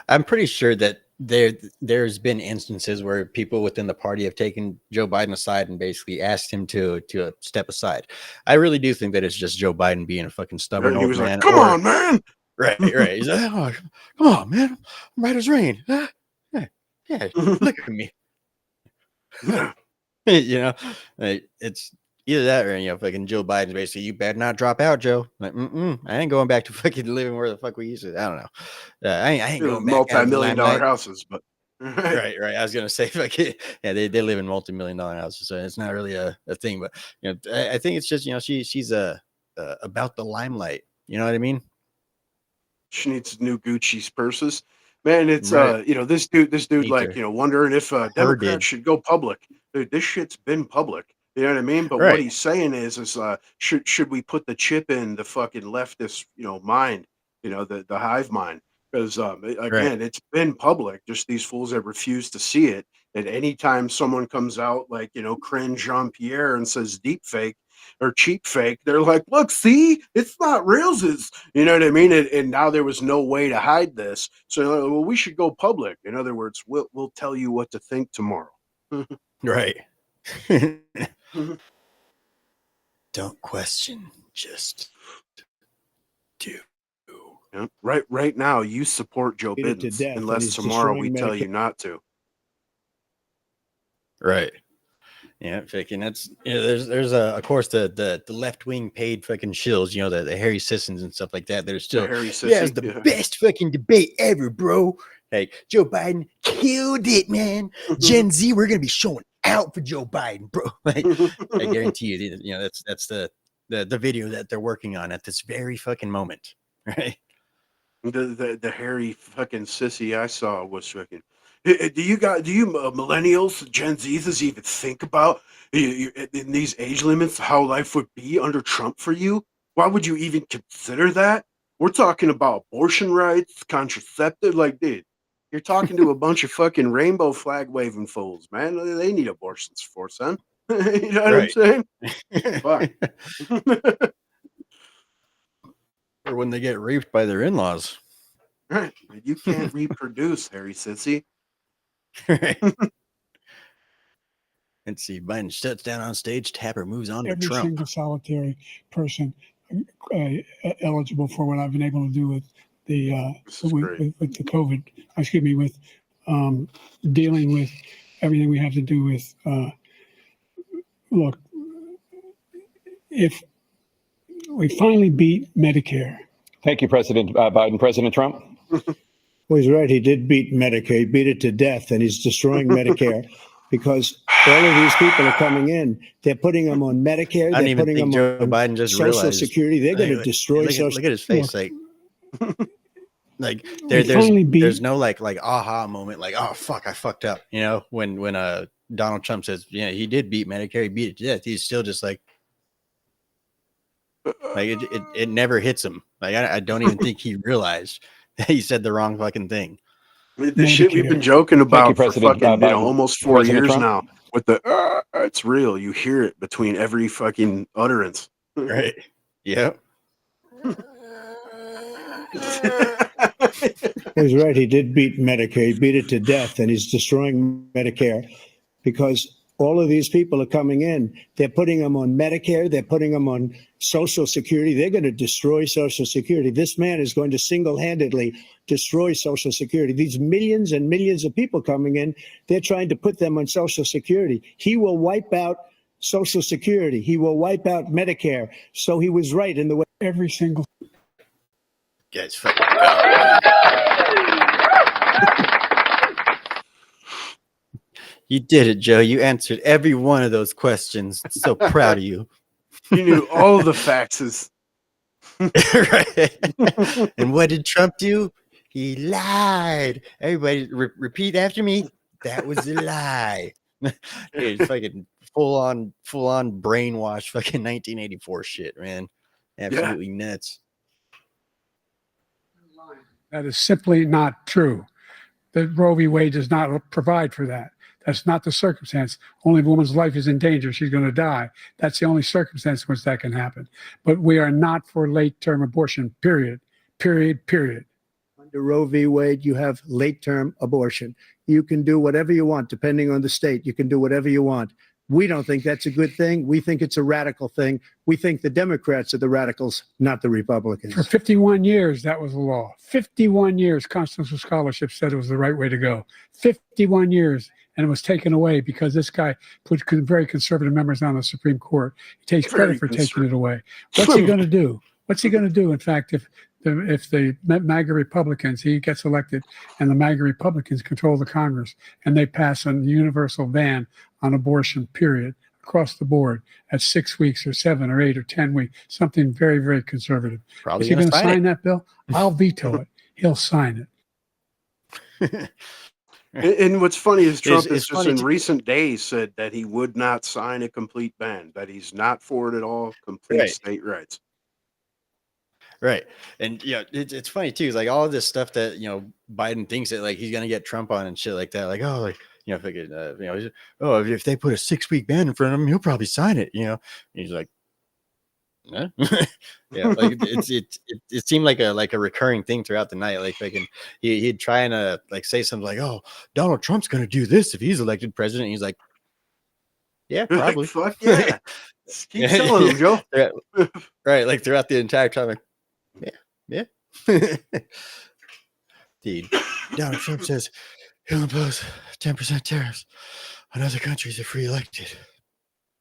I'm pretty sure that there's been instances where people within the party have taken Joe Biden aside and basically asked him to step aside. I really do think that it's just Joe Biden being a fucking stubborn old man. Like, come on, man. Right. He's like, oh, come on, man. I'm right as rain. Yeah, look at me. It's either that or fucking Joe Biden's basically, you better not drop out, Joe. Like, I ain't going back to fucking living where the fuck we used to. I don't know. I ain't going back. Multi-million-dollar houses, but right. I was gonna say, they live in multi-million-dollar houses, so it's not really a thing. But I think it's just she's about the limelight. You know what I mean? She needs new Gucci's purses. Man, it's right. this dude like wondering if Democrats should go public. Dude, this shit's been public. You know what I mean? But what he's saying is should we put the chip in the fucking leftist mind, the hive mind? Because it's been public. Just these fools have refused to see it. And anytime someone comes out like cringe Jean-Pierre and says deep fake or cheap fake, they're like, look, see, it's not realsies. You know what I mean? And now there was no way to hide this. So well, we should go public. In other words, we'll tell you what to think tomorrow. Right. Don't question, just do. Yeah. Right now, you support Joe Biden unless tomorrow we tell you not to. Right. Yeah, fucking that's there's of course the left wing paid fucking shills, the Harry Sissons and stuff like that. They're still it's the best fucking debate ever, bro. Like Joe Biden killed it, man. Gen Z, we're gonna be showing out for Joe Biden, bro. Like I guarantee you, that's the video that they're working on at this very fucking moment, right? The hairy fucking sissy I saw was fucking. Do you millennials, Gen Zs, even think about in these age limits how life would be under Trump for you? Why would you even consider that? We're talking about abortion rights, contraceptive. Like, dude, you're talking to a bunch of fucking rainbow flag waving fools, man. They need abortions for, son. You know what I'm saying? Fuck. Or when they get raped by their in-laws. Right. You can't reproduce, Harry Sissy. Right. Let's see. Biden shuts down on stage. Tapper moves on to Every Trump. single solitary person eligible for what I've been able to do with the with the COVID. Excuse me, with dealing with everything we have to do with. Look, if we finally beat Medicare. Thank you, President Biden. President Trump. Well, he's right. He did beat Medicare. He beat it to death, and he's destroying Medicare. because all of these people are coming in. They're putting them on Medicare. I don't They're even putting think them Joe on Biden just Social realized. Security. They're going to destroy Social. Look at his face, like We finally beat- there's no like aha moment, like, oh fuck, I fucked up. You know, when Donald Trump says, yeah, he did beat Medicare, he beat it to death. He's still just like it never hits him. Like I don't even think he realized that he said the wrong fucking thing. The shit we've been joking about for President fucking Biden. almost 4 President years Trump. now. With the it's real. You hear it between every fucking utterance. Right. Yep. He's right. He did beat Medicare. He beat it to death, and he's destroying Medicare because all of these people are coming in. They're putting them on Medicare. They're putting them on Social Security. They're going to destroy Social Security. This man is going to single-handedly destroy Social Security. These millions and millions of people coming in, they're trying to put them on Social Security. He will wipe out Social Security. He will wipe out Medicare. So he was right in the way. every single. Guys, fucking you did it, Joe. You answered every one of those questions. So proud of you. You knew all the faxes. Right. And what did Trump do? He lied. Everybody repeat after me. That was a lie. Dude, fucking full on brainwash fucking 1984 shit, man. Absolutely nuts. That is simply not true. The Roe v. Wade does not provide for that. That's not the circumstance. Only if a woman's life is in danger, she's going to die. That's the only circumstance in which that can happen. But we are not for late-term abortion, period. Period. Under Roe v. Wade, you have late-term abortion. You can do whatever you want, depending on the state. You can do whatever you want. We don't think that's a good thing. We think it's a radical thing. We think the Democrats are the radicals, not the Republicans. For 51 years, that was the law. 51 years, constitutional scholarship said it was the right way to go. 51 years, and it was taken away because this guy put very conservative members on the Supreme Court. He takes credit for taking it away. What's he going to do? What's he going to do? In fact, if the MAGA Republicans, he gets elected, and the MAGA Republicans control the Congress, and they pass a universal ban on abortion, period, across the board at 6 weeks or 7 or 8 or 10 weeks, something very, very conservative. Probably Is he going to sign it. that bill? I'll veto it. He'll sign it. And what's funny is Trump It's has just funny in to- recent days said that he would not sign a complete ban, that he's not for it at all, complete Right. state rights. Right. And yeah, it's funny too. It's like all of this stuff that, Biden thinks that like he's going to get Trump on and shit like that. Like, oh, like, if it could, if they put a 6-week ban in front of him, he'll probably sign it, And he's like, yeah, yeah. Like it seemed like a recurring thing throughout the night. Like he'd try and like say something like, oh, Donald Trump's going to do this if he's elected president. And he's like, yeah, probably. Fuck yeah. Keep telling him, Joe. Right. Like throughout the entire time. Like, yeah. Dude, Donald Trump says he'll impose 10% tariffs on other countries if reelected.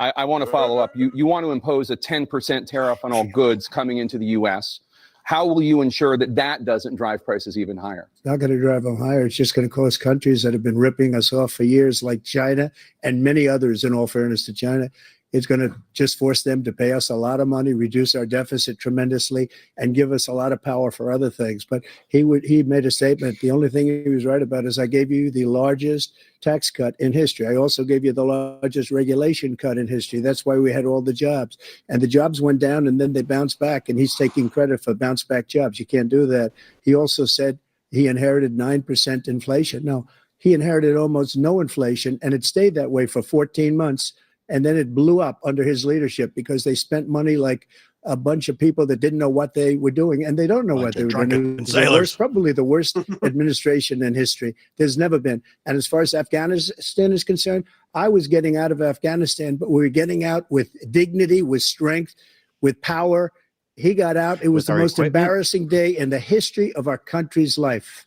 I want to follow up. You want to impose a 10% tariff on all goods coming into the U.S. How will you ensure that that doesn't drive prices even higher? It's not going to drive them higher. It's just going to cause countries that have been ripping us off for years, like China and many others, in all fairness to China. It's going to just force them to pay us a lot of money, reduce our deficit tremendously, and give us a lot of power for other things. But he made a statement. The only thing he was right about is I gave you the largest tax cut in history. I also gave you the largest regulation cut in history. That's why we had all the jobs. And the jobs went down and then they bounced back. And he's taking credit for bounce back jobs. You can't do that. He also said he inherited 9% inflation. No, he inherited almost no inflation, and it stayed that way for 14 months. And then it blew up under his leadership because they spent money like a bunch of people that didn't know what they were doing, and they don't know what they were doing. It was probably the worst administration in history. There's never been. And as far as Afghanistan is concerned, I was getting out of Afghanistan, but we were getting out with dignity, with strength, with power. He got out. It was the most embarrassing day in the history of our country's life.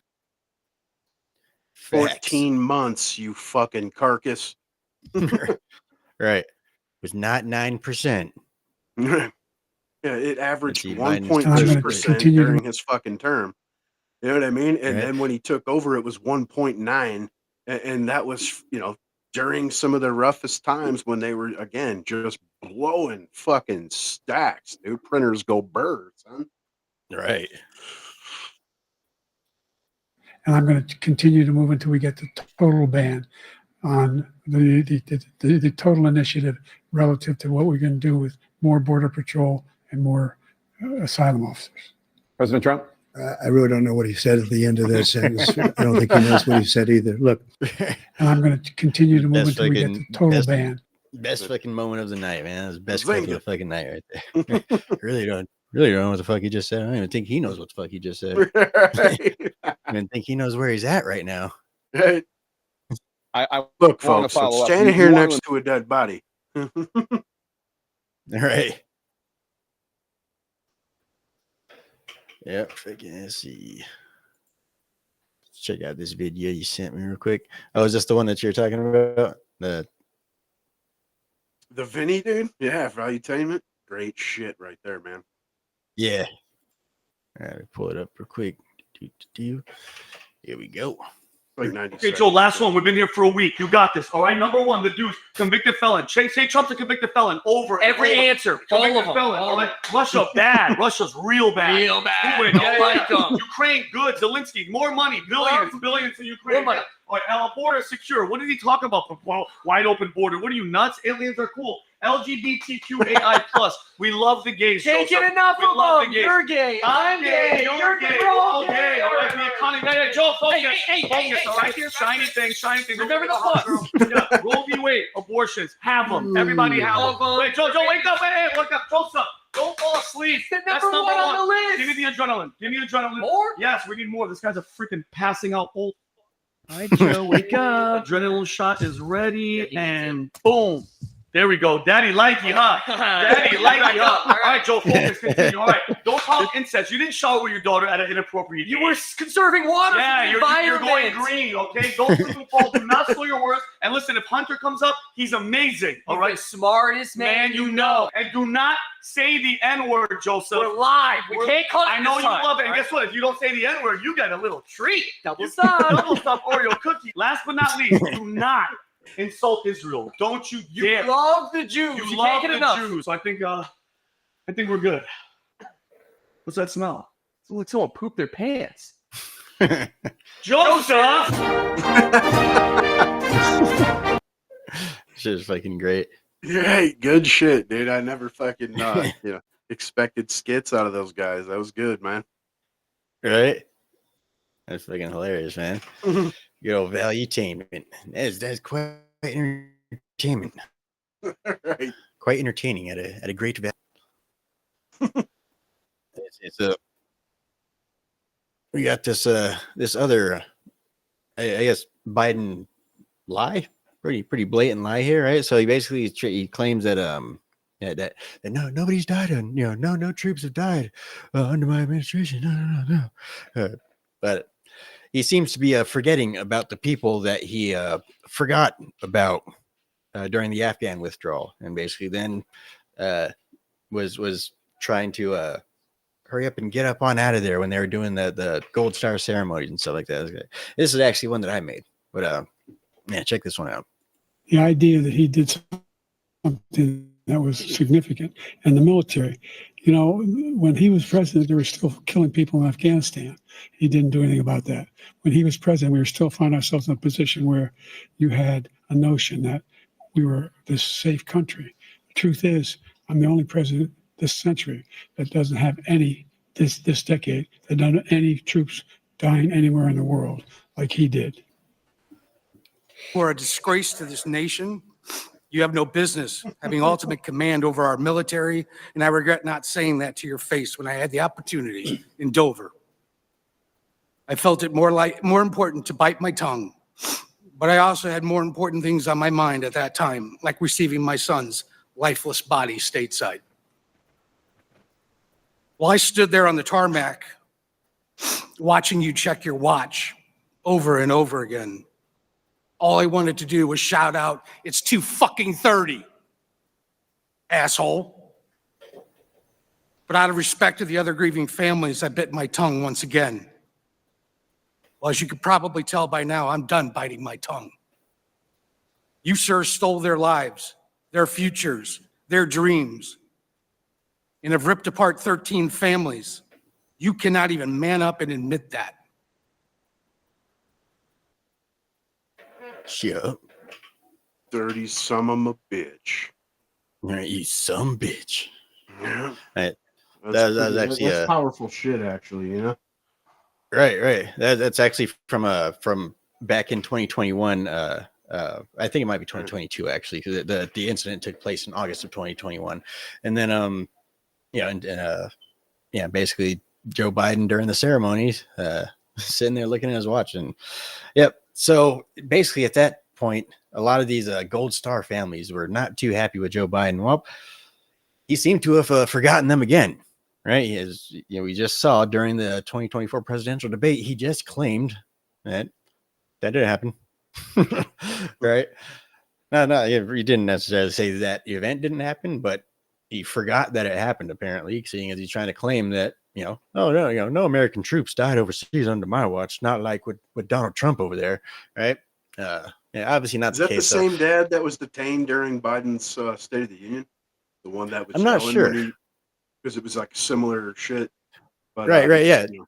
14 months, you fucking carcass. Right. It was not 9%. Yeah, it averaged Let's see, 1.2% during his fucking term. You know what I mean? And Right. then when he took over, it was 1.9. And that was, during some of the roughest times when they were, again, just blowing fucking stacks, dude. Printers go bird, son. Right. And I'm going to continue to move until we get the total ban on the total initiative relative to what we're going to do with more border patrol and more asylum officers. President Trump? I really don't know what he said at the end of that sentence. I don't think he knows what he said either. Look, And I'm going to continue to move Best until we get the total ban. Best fucking moment of the night, man. That's the best Zing clip of the it. fucking night right there. really don't know what the fuck he just said. I don't even think he knows what the fuck he just said. Right. I don't think he knows where he's at right now. Right. I Look, wanna folks, I'm follow up. standing You here wanna- next to a dead body. All right. Yep. Freaking let's see. Let's check out this video you sent me real quick. Oh, is this the one that you're talking about? The Vinny, dude. Yeah, valuetainment. Great shit right there, man. yeah. All right, pull it up real quick. Here we go. Like 90 Okay, Joe, seconds. last one. We've been here for a week. You got this. All right, number one, the dude's convicted felon. Say Trump's a convicted felon. Over and Every over. answer, all Convicted of them. felon. all All of right. Russia, bad. Russia's real bad. Real bad. Putin, Don't like 'em. Ukraine, good. Zelensky, more money. Billions to Ukraine. More money. All right, border secure. What is he talking about? Well, wide open border. What are you, nuts? Aliens are cool. LGBTQAI+. We love the gays. Can't Joseph. get enough We of love them. the gays. You're gay. I'm gay. You're gay. We're all We're gay. All right, the economy. Hey, Joe, focus. Hey, Focus, all right? here. Shiny thing. Remember the fuck. Yeah, Roe v. Wade, abortions, have them. Everybody have them. Wait, Joe, wake up. Hey, wake up. Joseph, don't fall asleep. The That's number one on the list. Give me the adrenaline. Give me the adrenaline. More? Yes, we need more. This guy's a freaking passing out old. All right, Joe, wake up. Adrenaline shot is ready, and boom. There we go. Daddy like you, huh? Daddy like you, huh? All right, Joe, focus. Continue. All right. Don't talk incest. You didn't shower with your daughter at an inappropriate You age. were conserving water. Yeah, from you're going environment. green, okay? Don't slip and fall. Do not slow your words. And listen, if Hunter comes up, he's amazing. All He's right? the smartest man you know. And do not say the N-word, Joseph. We're live. We can't cut I know this you time. love it. And guess what? If you don't say the N-word, you get a little treat. Double stop. Double stuffed Oreo cookie. Last but not least, do not insult Israel. Don't you dare. You love the Jews. You love can't get the enough. Jews. So I think we're good. What's that smell? It's like someone pooped their pants. Joseph! Shit is fucking great. Right, good shit, dude. I never fucking expected skits out of those guys. That was good, man. Right? That's fucking hilarious, man. Good old valuetainment. That's quite entertainment. Right. Quite entertaining at a great value. it's we got this other I guess Biden lie, pretty blatant lie here, right? So he basically he claims that that nobody's died, and no troops have died under my administration. No. But he seems to be forgetting about the people that he forgot about during the Afghan withdrawal, and basically then was trying to hurry up and get up on out of there when they were doing the gold star ceremonies and stuff like that. This is actually one that I made, but yeah, check this one out. The idea that he did something that was significant, and the military, when he was president, they were still killing people in Afghanistan. He didn't do anything about that. When he was president, we were still finding ourselves in a position where you had a notion that we were this safe country. The truth is, I'm the only president this century that doesn't have this decade, that doesn't have any troops dying anywhere in the world like he did. You are a disgrace to this nation. You have no business having ultimate command over our military, and I regret not saying that to your face when I had the opportunity in Dover. I felt it more important to bite my tongue, but I also had more important things on my mind at that time, like receiving my son's lifeless body stateside. While I stood there on the tarmac, watching you check your watch over and over again, all I wanted to do was shout out, "It's 2:30, asshole." But out of respect to the other grieving families, I bit my tongue once again. Well, as you could probably tell by now, I'm done biting my tongue. You, sir, stole their lives, their futures, their dreams, and have ripped apart 13 families. You cannot even man up and admit that. Shut up. Dirty son of a bitch. You some bitch. Yeah. Right. That's, That was actually that's powerful shit, actually, you know? right. That's actually from back in 2021. I think it might be 2022 actually, because the incident took place in August of 2021, and then basically Joe Biden during the ceremonies, sitting there looking at his watch, and yep. So basically, at that point, a lot of these Gold Star families were not too happy with Joe Biden. Well, he seemed to have forgotten them again, right? We just saw during the 2024 presidential debate, he just claimed that didn't happen, right? No, he didn't necessarily say that the event didn't happen, but he forgot that it happened, apparently, seeing as he's trying to claim that, no American troops died overseas under my watch, not like with Donald Trump over there, right? Obviously not Is the that the case. same dad that was detained during Biden's State of the Union? The one that was I'm not yelling sure. because it was like similar shit. But, Right, yeah. you know.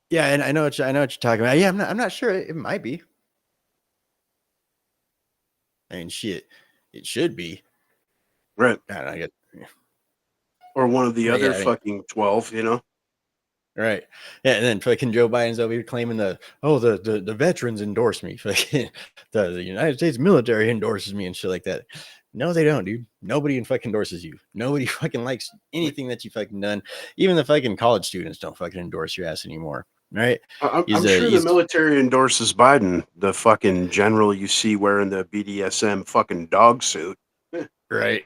Yeah, and I know what you're talking about. Yeah, I'm not sure. It might be. I mean, shit, it should be. Right. I don't know, I guess. Or one of the But other yeah, fucking 12, you know? Right. Yeah, and then fucking Joe Biden's over here claiming the veterans endorse me. Fucking the United States military endorses me and shit like that. No, they don't, dude. Nobody fucking endorses you. Nobody fucking likes anything that you fucking done. Even the fucking college students don't fucking endorse your ass anymore. Right? I'm sure the military endorses Biden, the fucking general you see wearing the BDSM fucking dog suit. Right.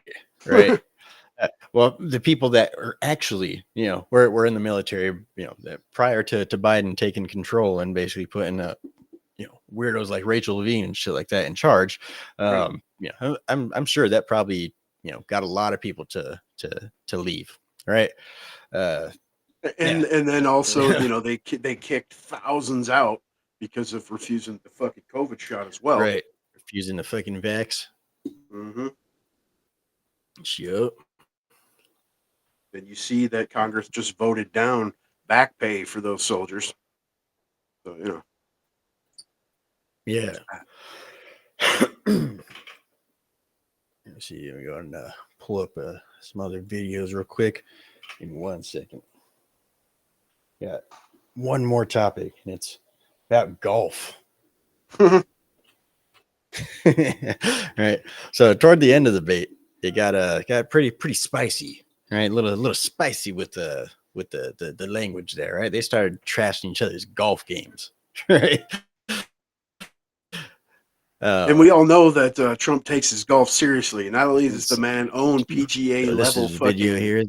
Well, the people that are actually, we're in the military, that prior to Biden taking control and basically putting weirdos like Rachel Levine and shit like that in charge. I'm sure that probably, got a lot of people to leave. Right. And then also, they kicked thousands out because of refusing the fucking COVID shot as well. Right. Refusing the fucking vax. Mm-hmm. Yep. And you see that Congress just voted down back pay for those soldiers. So, Yeah. Let's see. We're going to pull up some other videos real quick. Give me 1 second. Got one more topic, and it's about golf. Right. So toward the end of the debate, it got pretty spicy. Right, a little spicy with the language there. Right, they started trashing each other's golf games. Right. And we all know that Trump takes his golf seriously. Not only does the man own PGA level fucking video here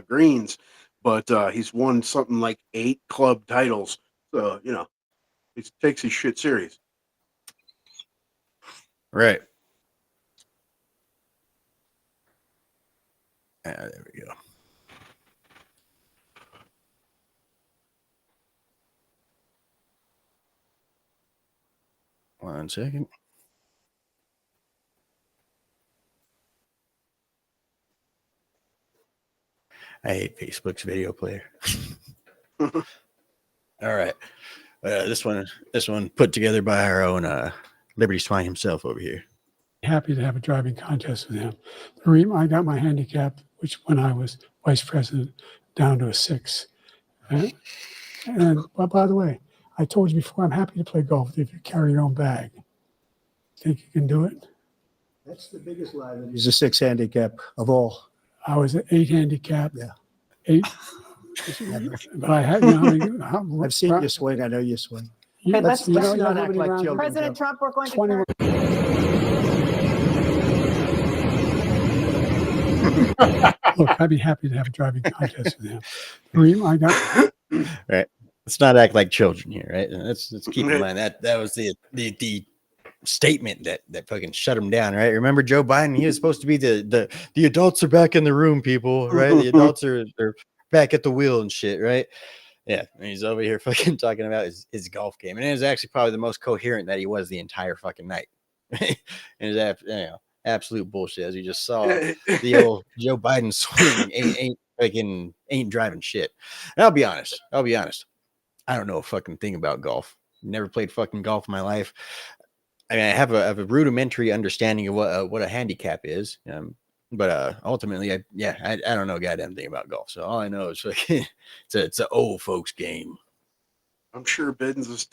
greens, but he's won something like 8 club titles. So he takes his shit serious. Right. There we go. One second. I hate Facebook's video player. All right. This one put together by our own Liberty Swine himself over here. Happy to have a driving contest with him. The reason I got my handicap, which when I was vice president, down to a 6. But by the way, I told you before, I'm happy to play golf if you carry your own bag. Think you can do it? That's the biggest lie. He's a 6 handicap of all. I was an 8 handicap. Yeah. 8. But I had, I've seen you swing. I know you swing. Let's not act like children. President Trump, we're going to 20. Look, I'd be happy to have a driving contest with him. The reason I got right. Let's not act like children here, right? Let's keep in mind that was the statement that fucking shut him down, right? Remember Joe Biden? He was supposed to be the adults are back in the room, people, right? The adults are back at the wheel and shit, right? Yeah, and he's over here fucking talking about his golf game, and it was actually probably the most coherent that he was the entire fucking night, and it's absolute bullshit. As you just saw, the old Joe Biden swing ain't driving shit. And I'll be honest. I don't know a fucking thing about golf. Never played fucking golf in my life. I mean, I have a rudimentary understanding of what a handicap is. But ultimately, I don't know a goddamn thing about golf. So all I know is it's an old folks game. I'm sure Bidens is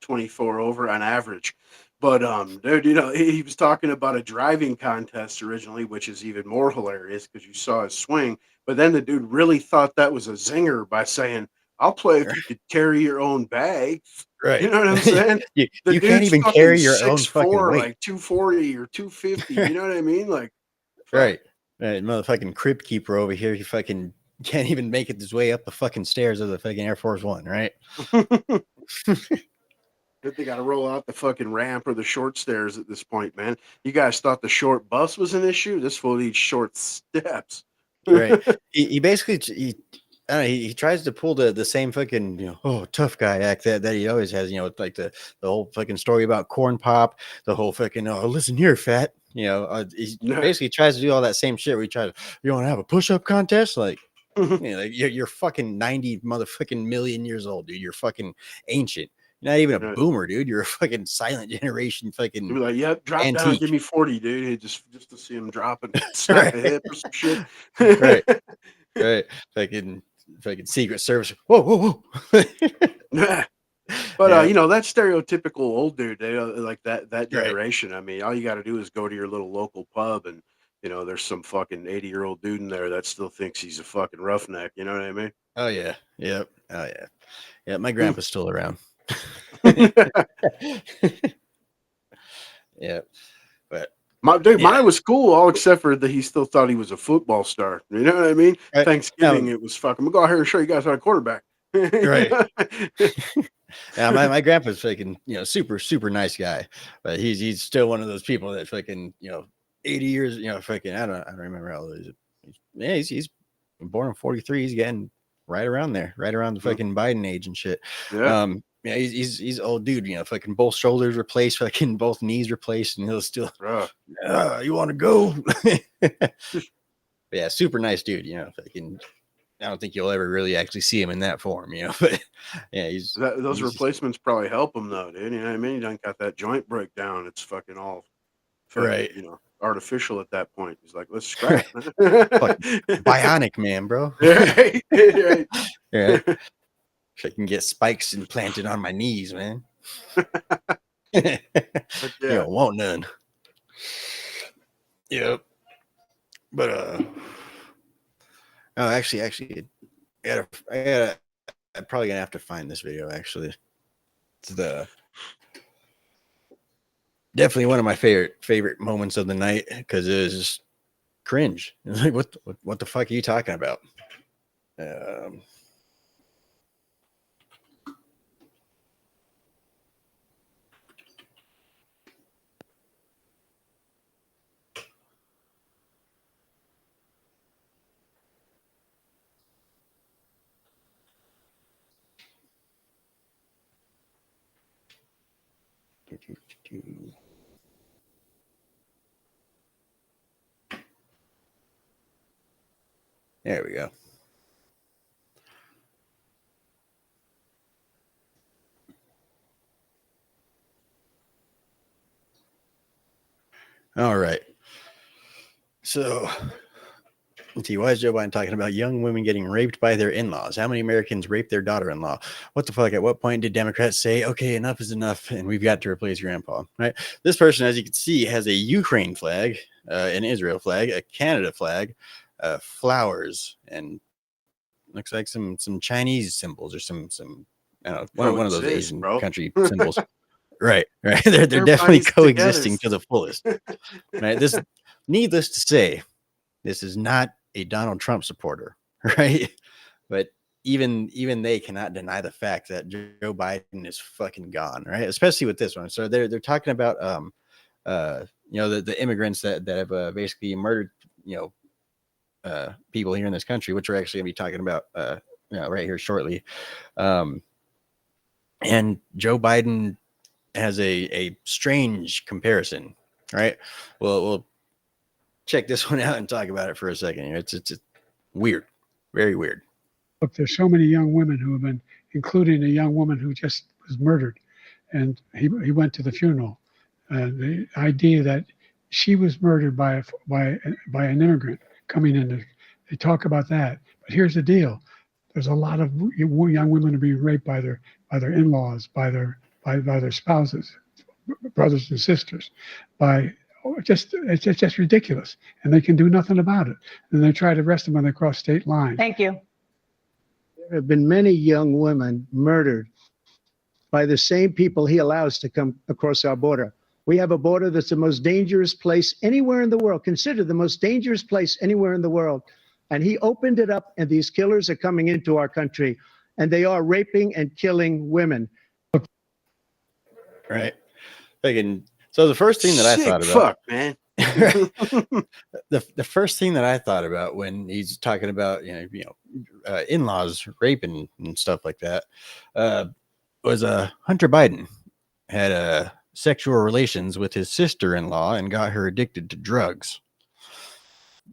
24 over on average. But dude, he was talking about a driving contest originally, which is even more hilarious because you saw his swing. But then the dude really thought that was a zinger by saying, "I'll play if you could carry your own bags." Right. You know what I'm saying? you The can't dude's even fucking carry your own fucking 6'4", weight. like 240 or 250. You know what I mean? Like, Right. Motherfucking crypt keeper over here. He fucking can't even make it his way up the fucking stairs of the fucking Air Force One, right? They got to roll out the fucking ramp or the short stairs at this point, man. You guys thought the short bus was an issue? This fool needs short steps. Right. He basically I don't know, he tries to pull the same fucking tough guy act that he always has. Like the whole fucking story about corn pop, the whole fucking listen here, fat. He basically tries to do all that same shit. Where he tries, you want to have a push-up contest, like. Like you're fucking 90 motherfucking million years old, dude. You're fucking ancient. You're not even a boomer, dude. You're a fucking silent generation fucking. You're like, yep, drop antique. down, give me 40, dude. Just to see him dropping, snap a hip or some shit. right. Fucking Secret Service. Whoa. But that stereotypical old dude, they like that generation. I mean, all you got to do is go to your little local pub and. There's some fucking 80-year-old dude in there that still thinks he's a fucking roughneck. You know what I mean? Oh, yeah. Yep. Oh, yeah. Yeah, my grandpa's still around. Yeah. But mine was cool, all except for that he still thought he was a football star. You know what I mean? Thanksgiving, it was fucking, I'm going to go out here and show you guys how to quarterback. Right. Yeah, my grandpa's fucking, super, super nice guy. But he's still one of those people that fucking, 80 years, fucking, I don't remember how old he is. Yeah, he's born in 43. He's getting right around the fucking Biden age and shit. Yeah. He's old dude, fucking both shoulders replaced, fucking both knees replaced, and he'll still, you want to go? Yeah, super nice dude, fucking. I don't think you'll ever really actually see him in that form, but yeah, those replacements probably help him though, dude. You know what I mean? You don't got that joint breakdown. It's fucking all right. Artificial at that point. He's like, let's scrap. Bionic man, bro. Right. Yeah. I can get spikes implanted on my knees, man. You don't want none. Yep. But actually, I'm probably gonna have to find this video. Actually, it's definitely one of my favorite moments of the night because it was just cringe. It's like, what the fuck are you talking about? There we go. All right. So, let's see, why is Joe Biden talking about young women getting raped by their in-laws? How many Americans rape their daughter-in-law? What the fuck? At what point did Democrats say, okay, enough is enough, and we've got to replace grandpa? Right? This person, as you can see, has a Ukraine flag, an Israel flag, a Canada flag, flowers, and looks like some Chinese symbols or some I don't know, one of those Asian country symbols. Right. They're definitely coexisting to the fullest. Right. This, needless to say, this is not a Donald Trump supporter, right? But even they cannot deny the fact that Joe Biden is fucking gone, right? Especially with this one. So they're talking about the immigrants that have basically murdered people here in this country, which we're actually gonna be talking about right here shortly. And Joe Biden has a strange comparison, right? We'll check this one out and talk about it for a second. It's weird, very weird. Look, there's so many young women who have been, including a young woman who just was murdered, and he went to the funeral. The idea that she was murdered by an immigrant coming in, they talk about that. But here's the deal: there's a lot of young women who are being raped by their in-laws, by their spouses, brothers and sisters, it's just ridiculous, and they can do nothing about it. And they try to arrest them when they cross state lines. Thank you. There have been many young women murdered by the same people he allows to come across our border. We have a border that's the most dangerous place anywhere in the world, considered the most dangerous place anywhere in the world. And he opened it up, and these killers are coming into our country, and they are raping and killing women. Right. So the first thing that I thought about, fuck, man. the first thing that I thought about when he's talking about in-laws raping and stuff like that was Hunter Biden had sexual relations with his sister-in-law and got her addicted to drugs.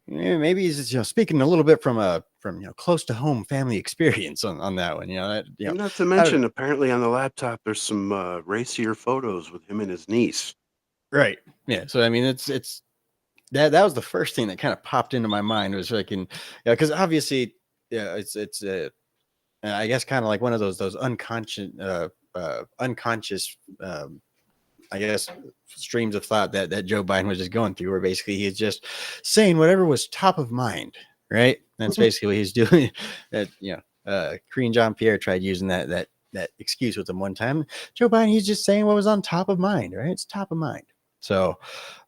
Maybe he's speaking a little bit from close to home family experience on that one. Not to mention, apparently on the laptop there's some racier photos with him and his niece. Right. Yeah. So I mean, it's that was the first thing that kind of popped into my mind was because obviously, it's I guess kind of like one of those unconscious I guess streams of thought that Joe Biden was just going through, where basically he's just saying whatever was top of mind, right? That's basically what he's doing. Korean Jean-Pierre tried using that excuse with him one time. Joe Biden, he's just saying what was on top of mind, right? It's top of mind. So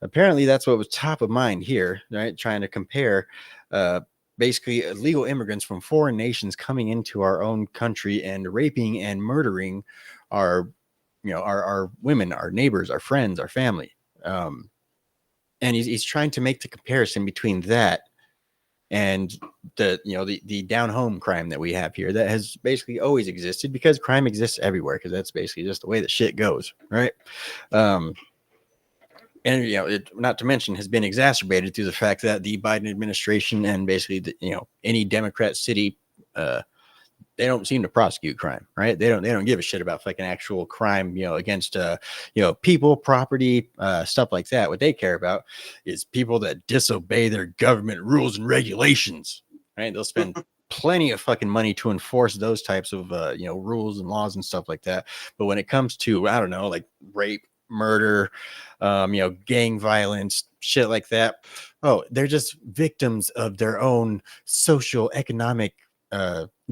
apparently that's what was top of mind here, right? Trying to compare basically illegal immigrants from foreign nations coming into our own country and raping and murdering our women, our neighbors, our friends, our family. And he's trying to make the comparison between that and the down home crime that we have here that has basically always existed, because crime exists everywhere, because that's basically just the way that shit goes, right? And it, not to mention, has been exacerbated through the fact that the Biden administration and basically any Democrat city, they don't seem to prosecute crime, right? They don't give a shit about fucking actual crime, against people, property, stuff like that. What they care about is people that disobey their government rules and regulations, right? They'll spend plenty of fucking money to enforce those types of rules and laws and stuff like that. But when it comes to, I don't know, like rape, murder, gang violence, shit like that, they're just victims of their own social economic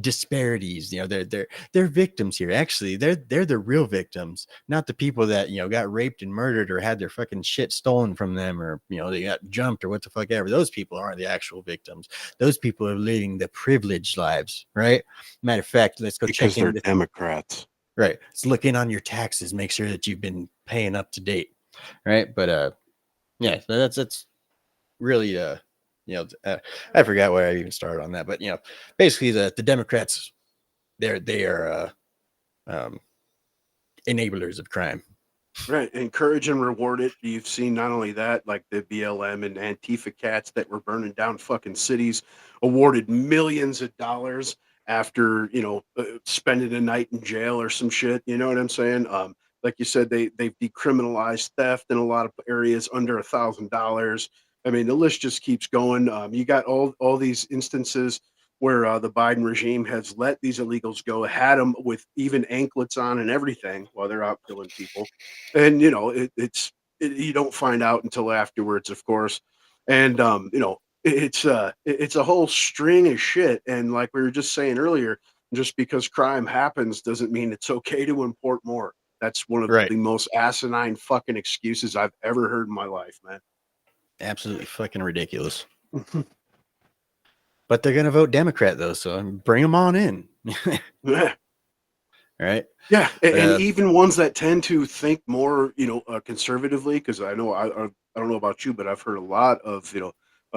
disparities. They're victims here. Actually, they're the real victims, not the people that got raped and murdered or had their fucking shit stolen from them, or they got jumped or what the fuck ever. Those people aren't the actual victims. Those people are living the privileged lives, right? Matter of fact, let's go because check in. They're Democrats, right? Let's look in on your taxes, make sure that you've been paying up to date, right? But yeah, that's really I forgot where I even started on that, but basically the Democrats, they are enablers of crime. Right. Encourage and reward it. You've seen not only that, like the BLM and Antifa cats that were burning down fucking cities, awarded millions of dollars after, spending a night in jail or some shit. You know what I'm saying? Like you said, they've decriminalized theft in a lot of areas under $1,000. I mean, the list just keeps going. You got all these instances where the Biden regime has let these illegals go, had them with even anklets on and everything while they're out killing people. And, you don't find out until afterwards, of course. And, it's a whole string of shit. And like we were just saying earlier, just because crime happens doesn't mean it's okay to import more. That's one of the most asinine fucking excuses I've ever heard in my life, man. Absolutely fucking ridiculous. But they're going to vote Democrat, though, so bring them on in. Yeah. Right? Yeah, and even ones that tend to think more, conservatively, because I know I don't know about you, but I've heard a lot of,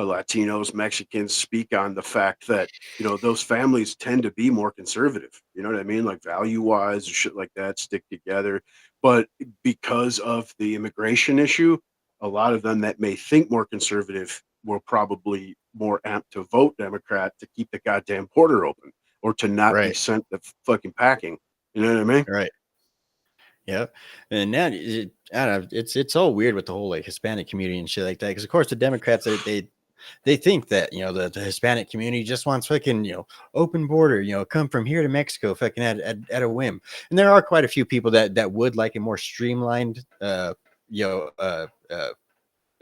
Latinos, Mexicans speak on the fact that, you know, those families tend to be more conservative. You know what I mean? Like value wise, shit like that, stick together. But because of the immigration issue, a lot of them that may think more conservative will probably more apt to vote Democrat to keep the goddamn border open or to not be Right. sent to fucking packing. You know what I mean? Right. Yeah. And now I don't know, it's all weird with the whole like Hispanic community and shit like that. Because of course the Democrats they think that, you know, the Hispanic community just wants fucking, you know, open border, you know, come from here to Mexico fucking at a whim. And there are quite a few people that would like a more streamlined you know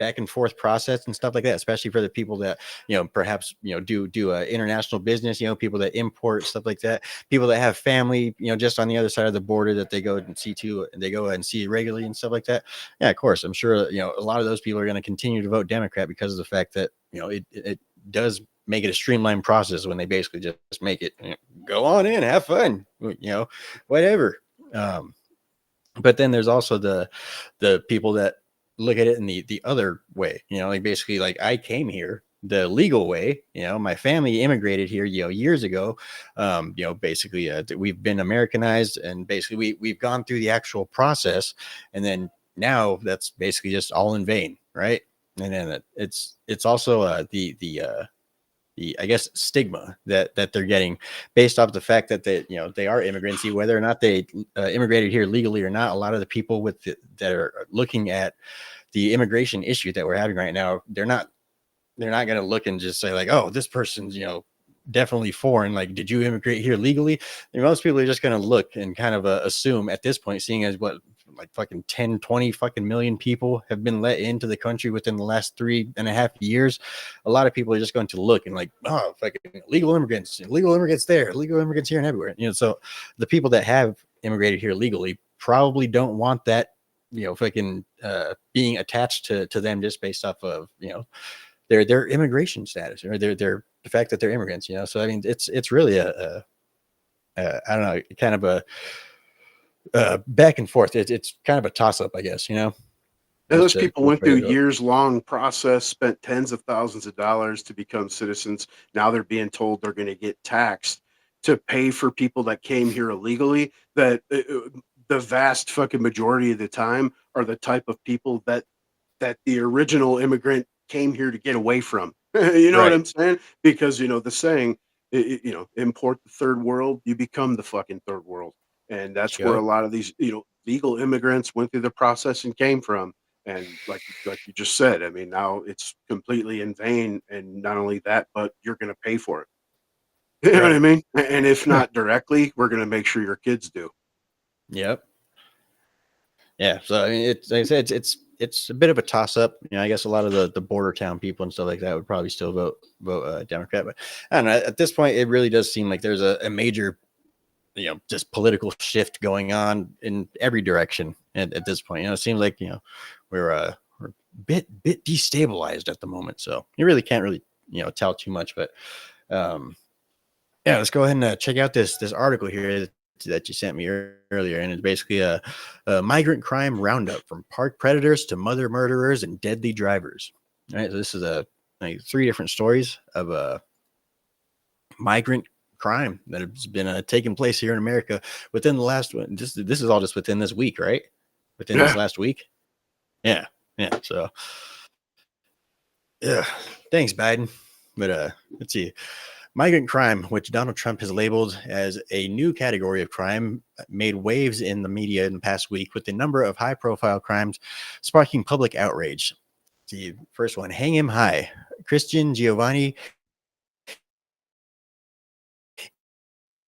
back and forth process and stuff like that, especially for the people that, you know, perhaps, you know, do international business, you know, people that import stuff like that, people that have family, you know, just on the other side of the border that they go and see to, and they go and see regularly and stuff like that. Yeah, of course, I'm sure, you know, a lot of those people are going to continue to vote Democrat because of the fact that, you know, it does make it a streamlined process when they basically just make it, you know, go on in, have fun, you know, whatever. But then there's also the people that look at it in the other way, you know, like basically like I came here the legal way, you know, my family immigrated here, you know, years ago. You know, basically we've been Americanized and basically we've gone through the actual process, and then now that's basically just all in vain, right? And then it's also the I guess stigma that they're getting based off the fact that they, you know, they are immigrants, whether or not they immigrated here legally or not. A lot of the people that are looking at the immigration issue that we're having right now, they're not going to look and just say like, oh, this person's, you know, definitely foreign. Like, did you immigrate here legally? And most people are just going to look and kind of assume at this point, seeing as what like fucking 10, 20 fucking million people have been let into the country within the last 3.5 years. A lot of people are just going to look and like, oh, fucking illegal immigrants there, illegal immigrants here and everywhere. You know, so the people that have immigrated here legally probably don't want that, you know, fucking being attached to them just based off of, you know, their immigration status or their the fact that they're immigrants, you know. So I mean, it's really a I don't know, kind of a back and forth. It's kind of a toss up, I guess, you know. And those Just people which went way to through go. years long process, spent tens of thousands of dollars to become citizens. Now they're being told they're going to get taxed to pay for people that came here illegally. That the vast fucking majority of the time are the type of people that the original immigrant came here to get away from. You know what Right. I'm saying? Because you know the saying, you know, import the third world, you become the fucking third world, and that's where a Yep. lot of these, you know, legal immigrants went through the process and came from. And like you just said, I mean, now it's completely in vain. And not only that, but you're going to pay for it. You know what I Right. mean? And if not directly, we're going to make sure your kids do. Yep. Yeah. So I mean, it's like I said, it's a bit of a toss up. You know, I guess a lot of the border town people and stuff like that would probably still vote Democrat. But I don't know. At this point, it really does seem like there's a major, you know, just political shift going on in every direction at this point. You know, it seems like, you know, we're a bit destabilized at the moment. So you really can't really, you know, tell too much. But yeah, let's go ahead and check out this article here that you sent me earlier, and it's basically a migrant crime roundup from park predators to mother murderers and deadly drivers. All right, so this is like 3 different stories of a migrant crime that has been taking place here in America within the last one. This is all just within this week, right? Within this Yeah. last week. Yeah. So yeah, thanks, Biden. But let's see. Migrant crime, which Donald Trump has labeled as a new category of crime, made waves in the media in the past week, with the number of high-profile crimes sparking public outrage. The first one, hang him high. Christian Giovanni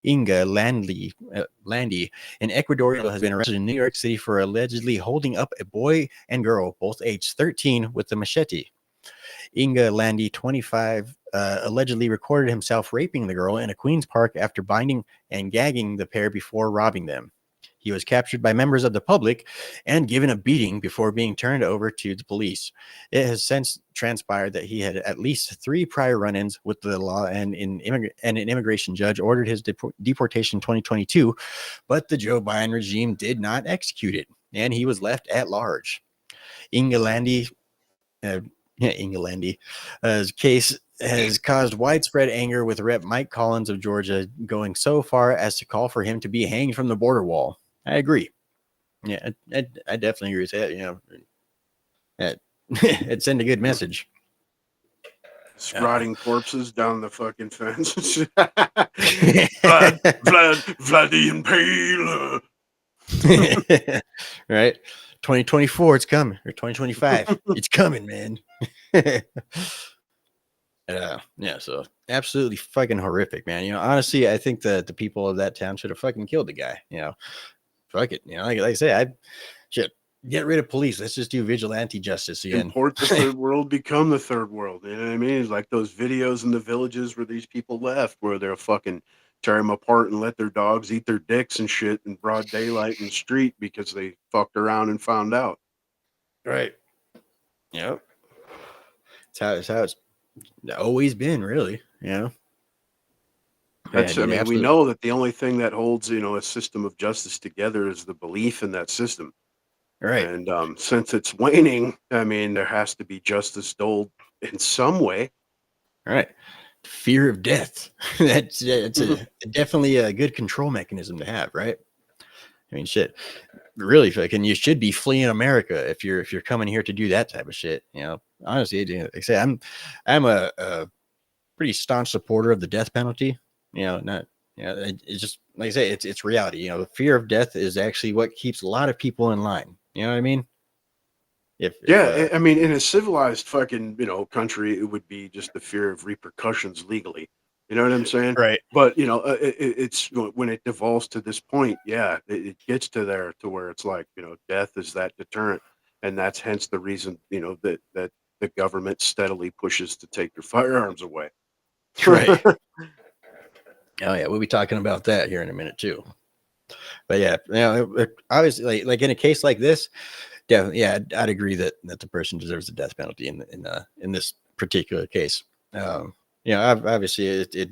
Inga Landy, an Ecuadorian, has been arrested in New York City for allegedly holding up a boy and girl, both aged 13, with a machete. Inga Landy, 25, allegedly recorded himself raping the girl in a Queens Park after binding and gagging the pair before robbing them. He was captured by members of the public and given a beating before being turned over to the police. It has since transpired that he had at least 3 prior run-ins with the law, and an immigration judge ordered his deportation in 2022, but the Joe Biden regime did not execute it, and he was left at large. Inga Landy Yeah, Englandy. His case has caused widespread anger, with Rep. Mike Collins of Georgia going so far as to call for him to be hanged from the border wall. I agree. Yeah, I definitely agree with that. You know, it sent a good message. Rotting corpses down the fucking fence. Vlad the Impaler. Right? 2024, it's coming, or 2025, it's coming, man. Yeah, so absolutely fucking horrific, man. You know, honestly, I think that the people of that town should have fucking killed the guy. You know, fuck it. You know, like I say, I should get rid of police. Let's just do vigilante justice again. Import the third world, become the third world. You know what I mean? It's like those videos in the villages where these people left, where they're fucking tear them apart and let their dogs eat their dicks and shit in broad daylight in the street because they fucked around and found out. Right. Yep. It's how it's always been, really. You know. That's, Yeah, I mean, absolutely. we know that the only thing that holds, you know, a system of justice together is the belief in that system. Right. And since it's waning, I mean, there has to be justice doled in some way. Right. Fear of death. That's definitely a good control mechanism to have, right? I mean, shit. Really, fucking, you should be fleeing America if you're coming here to do that type of shit. You know, honestly, like I say, I'm a pretty staunch supporter of the death penalty. You know, not, you know, it's just like I say, it's reality. You know, the fear of death is actually what keeps a lot of people in line. You know what I mean? Yeah, I mean, in a civilized fucking, you know, country, it would be just the fear of repercussions legally. You know what I'm saying? Right. But, you know, it's when it devolves to this point, yeah, it gets to there to where it's like, you know, death is that deterrent. And that's hence the reason, you know, that the government steadily pushes to take your firearms away. Right. Oh yeah, we'll be talking about that here in a minute too. But yeah, you know, obviously, like in a case like this, definitely, yeah, I'd agree that the person deserves the death penalty in this particular case. You know, obviously, it you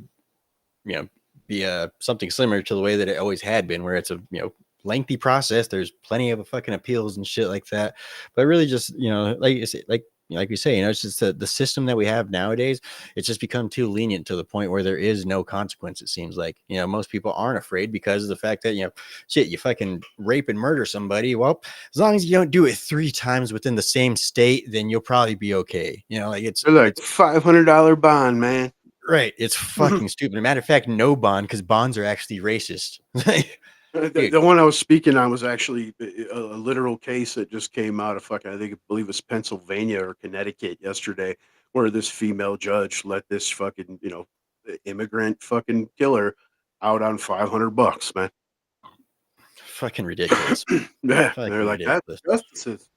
know, be something similar to the way that it always had been, where it's a, you know, lengthy process. There's plenty of fucking appeals and shit like that. But really, just, you know, like you say, like we say, you know, it's just the system that we have nowadays. It's just become too lenient to the point where there is no consequence. It seems like, you know, most people aren't afraid because of the fact that, you know, shit, you fucking rape and murder somebody. Well, as long as you don't do it 3 times within the same state, then you'll probably be okay. You know, like They're like $500 bond, man. Right. It's fucking stupid. Matter of fact, no bond, because bonds are actually racist. The one I was speaking on was actually a literal case that just came out of fucking, I believe it's Pennsylvania or Connecticut yesterday, where this female judge let this fucking, you know, immigrant fucking killer out on $500, man. Fucking ridiculous. Yeah, Fucking they're like, ridiculous. that's justice.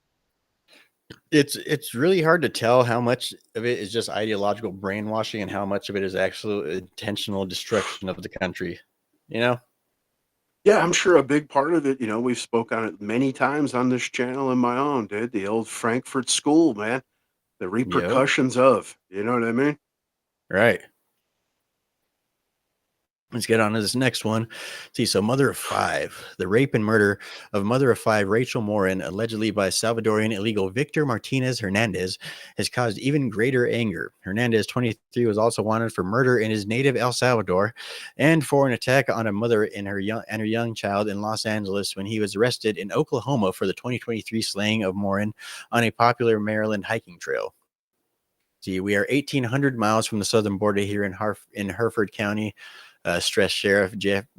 It's really hard to tell how much of it is just ideological brainwashing and how much of it is actual intentional destruction of the country. You know? Yeah, I'm sure a big part of it, you know, we've spoke on it many times on this channel and my own, dude. The old Frankfurt School, man. The repercussions of, you know what I mean? Right. Let's get on to this next one. See, so mother of 5, the rape and murder of mother of 5, Rachel Morin, allegedly by Salvadorian illegal Victor Martinez Hernandez, has caused even greater anger. Hernandez, 23, was also wanted for murder in his native El Salvador and for an attack on a mother and her young child in Los Angeles when he was arrested in Oklahoma for the 2023 slaying of Morin on a popular Maryland hiking trail. See, we are 1,800 miles from the southern border here in Hertford County. Stressed Sheriff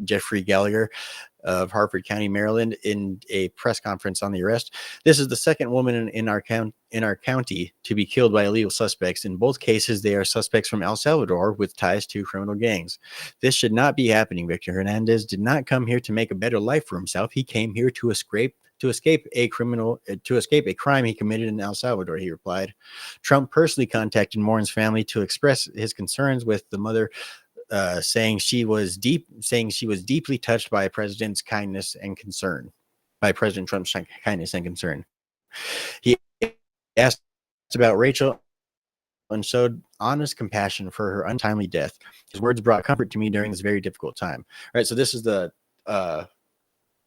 Jeffrey Gallagher of Harford County, Maryland, in a press conference on the arrest. This is the second woman in our county to be killed by illegal suspects. In both cases, they are suspects from El Salvador with ties to criminal gangs. This should not be happening. Victor Hernandez did not come here to make a better life for himself. He came here to escape a crime he committed in El Salvador, he replied. Trump personally contacted Morin's family to express his concerns with the mother, saying she was deeply touched by President Trump's kindness and concern. He asked about Rachel and showed honest compassion for her untimely death. His words brought comfort to me during this very difficult time. All right, so this is the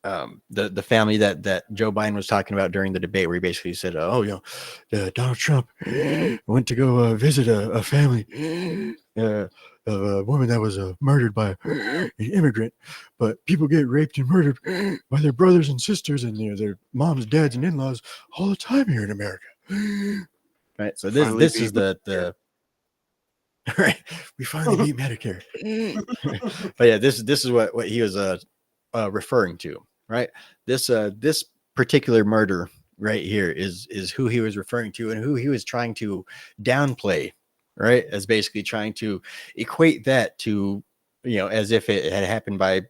the family that Joe Biden was talking about during the debate, where he basically said, "Oh, Donald Trump went to go visit a family of a woman that was murdered by an immigrant, but people get raped and murdered by their brothers and sisters and their moms, dads, and in-laws all the time here in America." Right. So this is the right. We finally beat Medicare. But yeah, this is what he was referring to, right? This particular murder right here is who he was referring to and who he was trying to downplay, right? As basically trying to equate that to, as if it had happened by,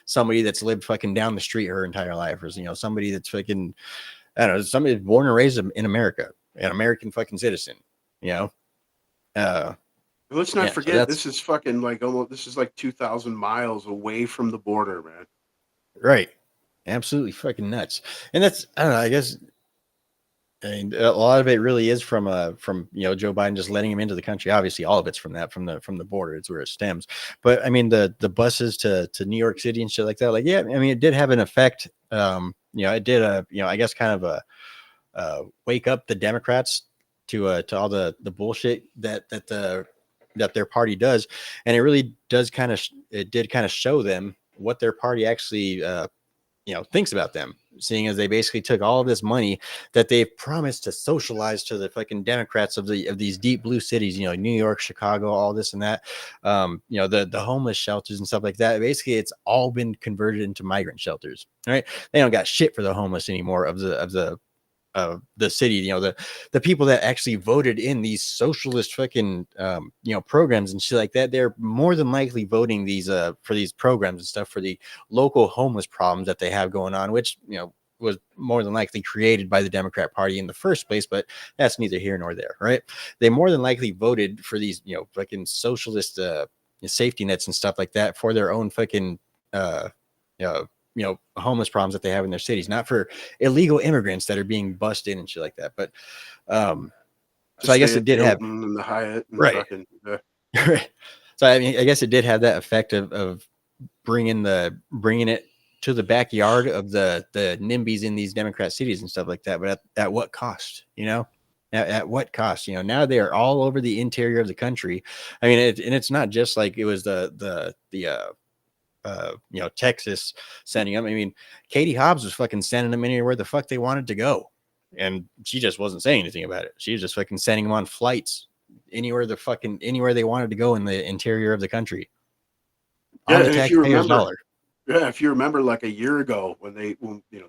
somebody that's lived fucking down the street her entire life, or, somebody that's fucking, I don't know, somebody born and raised in America, an American fucking citizen, Let's not yeah, so forget, this is fucking like this is like 2,000 miles away from the border, man. Right. Absolutely fucking nuts. And that's, I don't know, I guess, I mean, a lot of it really is from Joe Biden just letting him into the country. Obviously, all of it's from the border. It's where it stems. But I mean, the buses to New York City and shit like that. Like, yeah, I mean, it did have an effect. It did I guess kind of wake up the Democrats to all the bullshit that their party does, and it really does it did kind of show them what their party actually thinks about them, seeing as they basically took all of this money that they've promised to socialize to the fucking Democrats of these deep blue cities, New York, Chicago, all this and that, the homeless shelters and stuff like that. Basically, it's all been converted into migrant shelters, right? They don't got shit for the homeless anymore of the city, the people that actually voted in these socialist fucking programs and shit like that. They're more than likely voting these for these programs and stuff for the local homeless problems that they have going on, which was more than likely created by the Democrat Party in the first place, but that's neither here nor there, right? They more than likely voted for these fucking socialist safety nets and stuff like that for their own fucking homeless problems that they have in their cities, not for illegal immigrants that are being bussed in and shit like that. But so I guess it did have the Hyatt and right. Fucking, Right. So I mean, I guess it did have that effect of bringing it to the backyard of the NIMBYs in these Democrat cities and stuff like that. But at what cost? At what cost? Now they are all over the interior of the country. I mean, and it's not just like it was the Texas sending them. I mean, Katie Hobbs was fucking sending them anywhere the fuck they wanted to go, and she just wasn't saying anything about it. She was just fucking sending them on flights anywhere they wanted to go in the interior of the country. Yeah, on the taxpayer's dollar. Yeah, if you remember, like a year ago when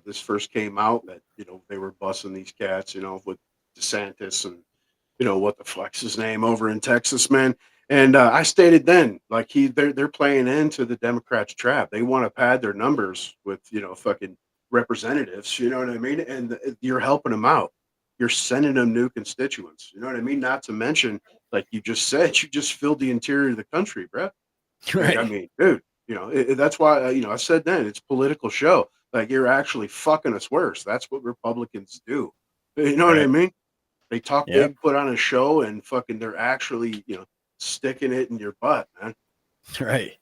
this first came out, that they were bussing these cats, with DeSantis and what the fuck's his name over in Texas, man. And I stated then, like they're playing into the Democrats' trap. They want to pad their numbers with fucking representatives. You know what I mean? And you're helping them out. You're sending them new constituents. You know what I mean? Not to mention, like you just said, you just filled the interior of the country, bro. Right. Like, I mean, dude, that's why I said then it's political show. Like you're actually fucking us worse. That's what Republicans do. You know what I mean? They talk big, put on a show, and fucking they're actually sticking it in your butt, man. Right.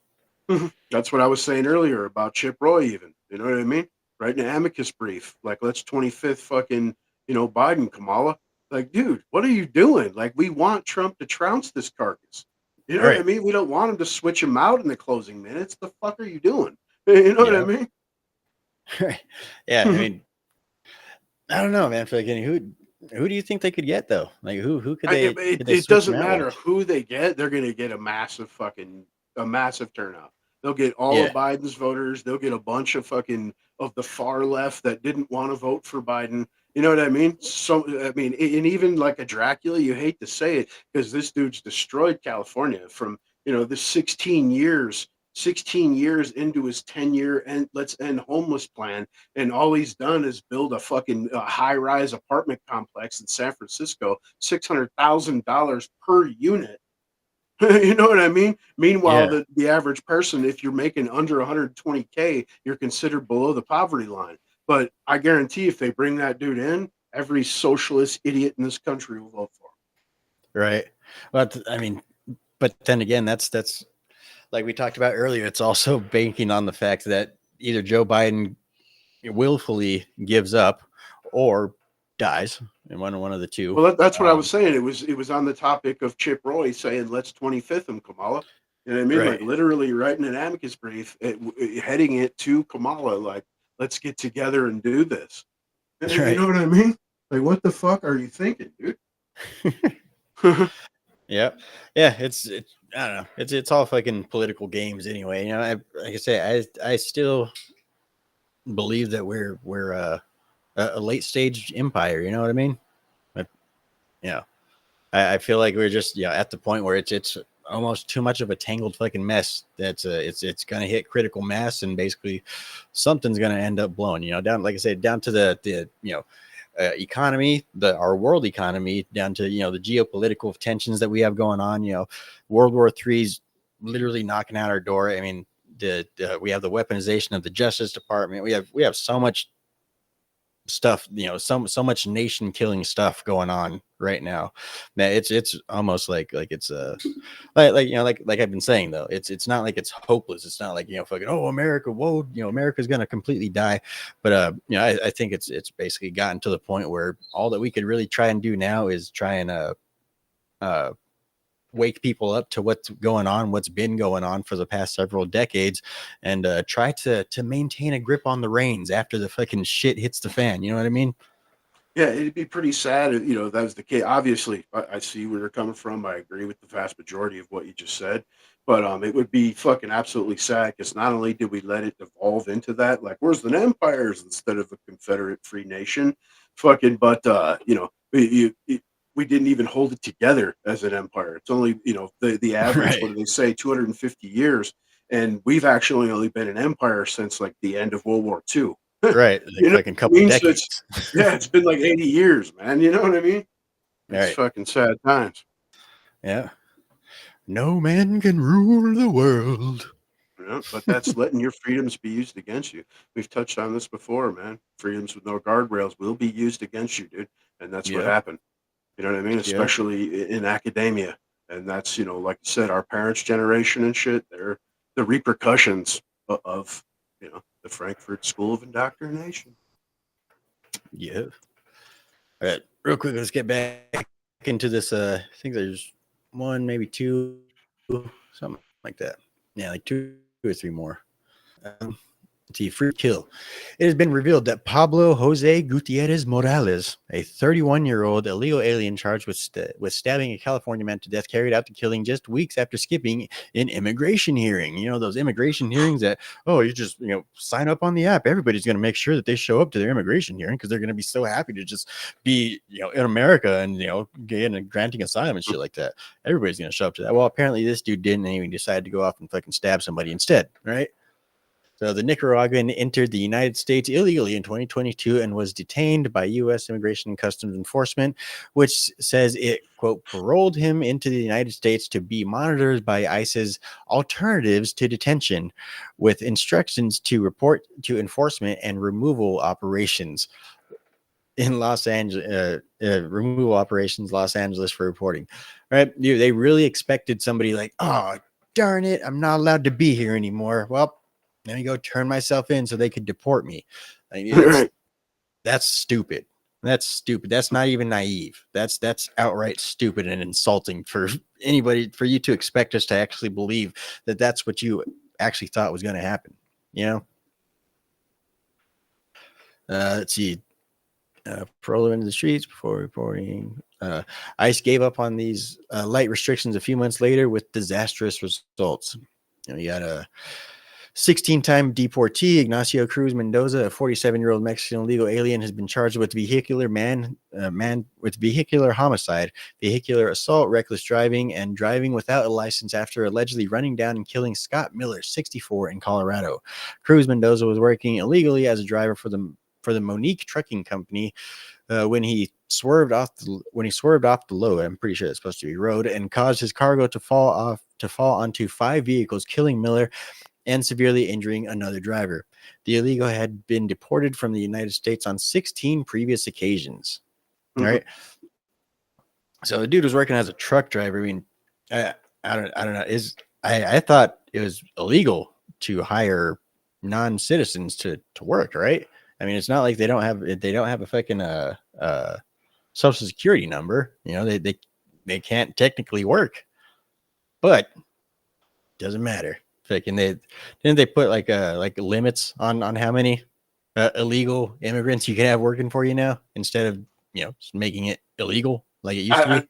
That's what I was saying earlier about Chip Roy, even. You know what I mean? Writing an amicus brief, like let's 25th fucking, Biden, Kamala. Like, dude, what are you doing? Like, we want Trump to trounce this carcass. You know what I mean? We don't want him to switch him out in the closing minutes. The fuck are you doing? You know what I mean? Right. Yeah. I mean, I don't know, man. Who do you think they could get though? Like who could they? It doesn't matter who they get. They're going to get a massive turnout. They'll get all of Biden's voters. They'll get a bunch of the far left that didn't want to vote for Biden. You know what I mean? So, I mean, and even like a Dracula, you hate to say it because this dude's destroyed California from, the 16 years into his 10-year and let's end homeless plan. And all he's done is build a fucking high-rise apartment complex in San Francisco, $600,000 per unit. You know what I mean? Meanwhile, the average person, if you're making under 120K, you're considered below the poverty line. But I guarantee if they bring that dude in, every socialist idiot in this country will vote for him. Right. But I mean, but then again, that's like we talked about earlier. It's also banking on the fact that either Joe Biden willfully gives up or dies, and one of the two. Well, that's what I was saying. It was on the topic of Chip Roy saying, "Let's 25th him, Kamala." You know what I mean? Right. Like literally writing an amicus brief, heading it to Kamala, like, "Let's get together and do this." And Right. you know what I mean? Like, what the fuck are you thinking, dude? Yeah, it's I don't know. It's all fucking political games anyway. You know, like I say, I still believe that we're a late stage empire. You know what I mean? But, I feel like we're just at the point where it's almost too much of a tangled fucking mess. That's it's gonna hit critical mass, and basically something's gonna end up blowing. Down, like I said, down to the economy, our world economy, down to the geopolitical tensions that we have going on. World War III's literally knocking at our door. I mean, we have the weaponization of the Justice Department. We have so much stuff, so much nation killing stuff going on right now that it's almost like it's like I've been saying, though, it's not like it's hopeless. It's not like fucking America, whoa, America's gonna completely die. But I think it's basically gotten to the point where all that we could really try and do now is try and wake people up to what's been going on for the past several decades, and try to maintain a grip on the reins after the fucking shit hits the fan. You know what I mean? Yeah, it'd be pretty sad if, that was the case. Obviously, I see where you're coming from. I agree with the vast majority of what you just said. But it would be fucking absolutely sad because not only did we let it evolve into that, like, where's the empires instead of a Confederate free nation, fucking, but, we didn't even hold it together as an empire. It's only, the average, Right. what do they say, 250 years. And we've actually only been an empire since like the end of World War II. Right. You know Like a what I couple mean? So decades. it's been like 80 years, man. You know what I mean? It's Right. fucking sad times. Yeah. No man can rule the world. Yeah, but that's letting your freedoms be used against you. We've touched on this before, man. Freedoms with no guardrails will be used against you, dude. And that's what Yeah. happened. You know what I mean? Yeah. Especially in academia. And that's, like you said, our parents' generation and shit, they're the repercussions of the Frankfurt School of Indoctrination. Yeah. All right. Real quick, let's get back into this. I think there's one, maybe two, something like that. Yeah, like two or three more. Let's see, free kill. It has been revealed that Pablo Jose Gutierrez Morales, a 31-year-old illegal alien charged with stabbing a California man to death, carried out the killing just weeks after skipping an immigration hearing. Those immigration hearings that, you just, sign up on the app. Everybody's going to make sure that they show up to their immigration hearing because they're going to be so happy to just be, in America and, granting asylum and shit like that. Everybody's going to show up to that. Well, apparently this dude didn't, and he decided to go off and fucking stab somebody instead, right? So the Nicaraguan entered the United States illegally in 2022 and was detained by U.S. Immigration and Customs Enforcement, which says it, quote, paroled him into the United States to be monitored by ICE's Alternatives to Detention, with instructions to report to enforcement and removal operations in Los Angeles, removal operations, Los Angeles, for reporting. Right? They really expected somebody like, oh, darn it, I'm not allowed to be here anymore. Well, let me go turn myself in so they could deport me. That's stupid. That's stupid. That's not even naive. That's outright stupid and insulting for anybody, for you to expect us to actually believe that that's what you actually thought was going to happen. Let's see. Parole into the streets before reporting. ICE gave up on these light restrictions a few months later with disastrous results. You got a 16-time deportee, Ignacio Cruz Mendoza, a 47-year-old Mexican illegal alien, has been charged with vehicular homicide, vehicular assault, reckless driving, and driving without a license after allegedly running down and killing Scott Miller, 64, in Colorado. Cruz Mendoza was working illegally as a driver for the Monique Trucking Company when he swerved off the load. I'm pretty sure it's supposed to be road, and caused his cargo to fall onto 5 vehicles, killing Miller and severely injuring another driver. The illegal had been deported from the United States on 16 previous occasions. Mm-hmm. Right. So the dude was working as a truck driver. I mean, I don't know. I thought it was illegal to hire, non-citizens to work, right? I mean, it's not like they don't have a fucking social security number. You know, they can't technically work, but doesn't matter. Fucking didn't they put like limits on how many illegal immigrants you can have working for you now, instead of just making it illegal like it used to be?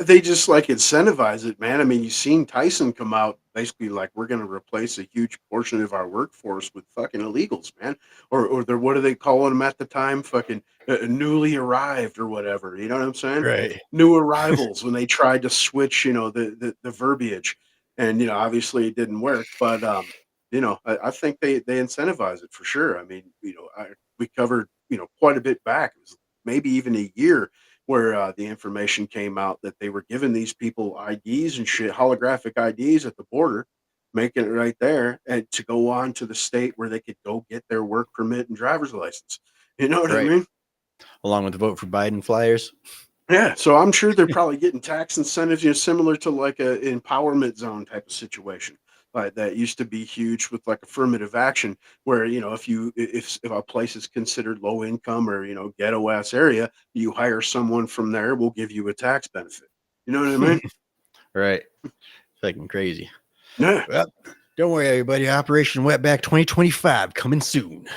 They just like incentivize it, man. I mean, you've seen Tyson come out basically like, we're going to replace a huge portion of our workforce with fucking illegals, man. Or they're, what do they call them at the time? Fucking newly arrived or whatever. You know what I'm saying? Right. New arrivals, when they tried to switch, the verbiage, and obviously it didn't work. But I think they incentivize it for sure. I mean, we covered quite a bit back. It was maybe even a year where the information came out that they were giving these people IDs and shit, holographic IDs at the border, making it right there, and to go on to the state where they could go get their work permit and driver's license. You know what I mean? Along with the vote for Biden flyers. Yeah, so I'm sure they're probably getting tax incentives, similar to like a empowerment zone type of situation. Like that used to be huge with like affirmative action, where if a place is considered low income or ghetto ass area, you hire someone from there, we'll give you a tax benefit. You know what I mean? Right. Fucking crazy. Yeah. Well, don't worry, everybody. Operation Wetback 2025 coming soon.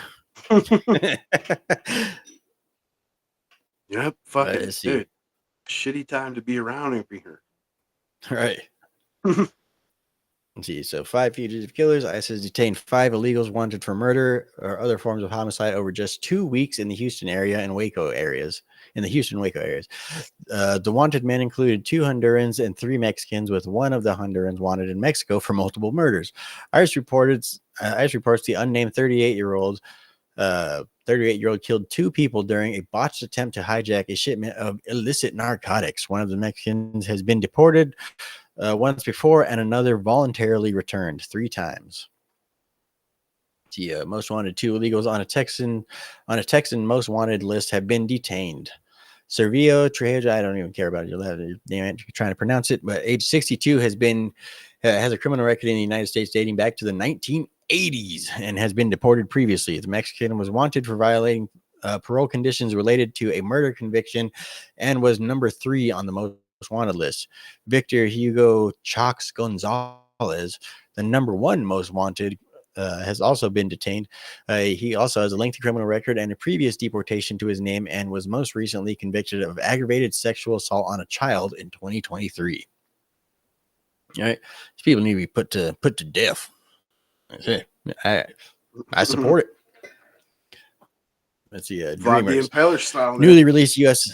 Yep. Fucking Let's see. dude. Shitty time to be around over here. Right. Let's see. So 5 fugitive killers. ICE has detained 5 illegals wanted for murder or other forms of homicide over just 2 weeks in the Houston area and Waco areas. The wanted men included 2 Hondurans and 3 Mexicans, with one of the Hondurans wanted in Mexico for multiple murders. ICE reports the unnamed 38-year-old killed 2 people during a botched attempt to hijack a shipment of illicit narcotics. One of the Mexicans has been deported once before, and another voluntarily returned 3 times. The most wanted 2 illegals on a Texan most wanted list have been detained. Sergio Trejo, I don't even care about it. You'll have to trying to pronounce it, but age 62 has a criminal record in the United States dating back to the 1980s and has been deported previously. The Mexican was wanted for violating parole conditions related to a murder conviction and was number 3 on the most wanted list. Victor Hugo Chox Gonzalez, the number 1 most wanted, has also been detained. He also has a lengthy criminal record and a previous deportation to his name, and was most recently convicted of aggravated sexual assault on a child in 2023. All right, these people need to be put to death. I support it. Let's see. Vlad the Dreamers. Impaler style. Newly released U.S.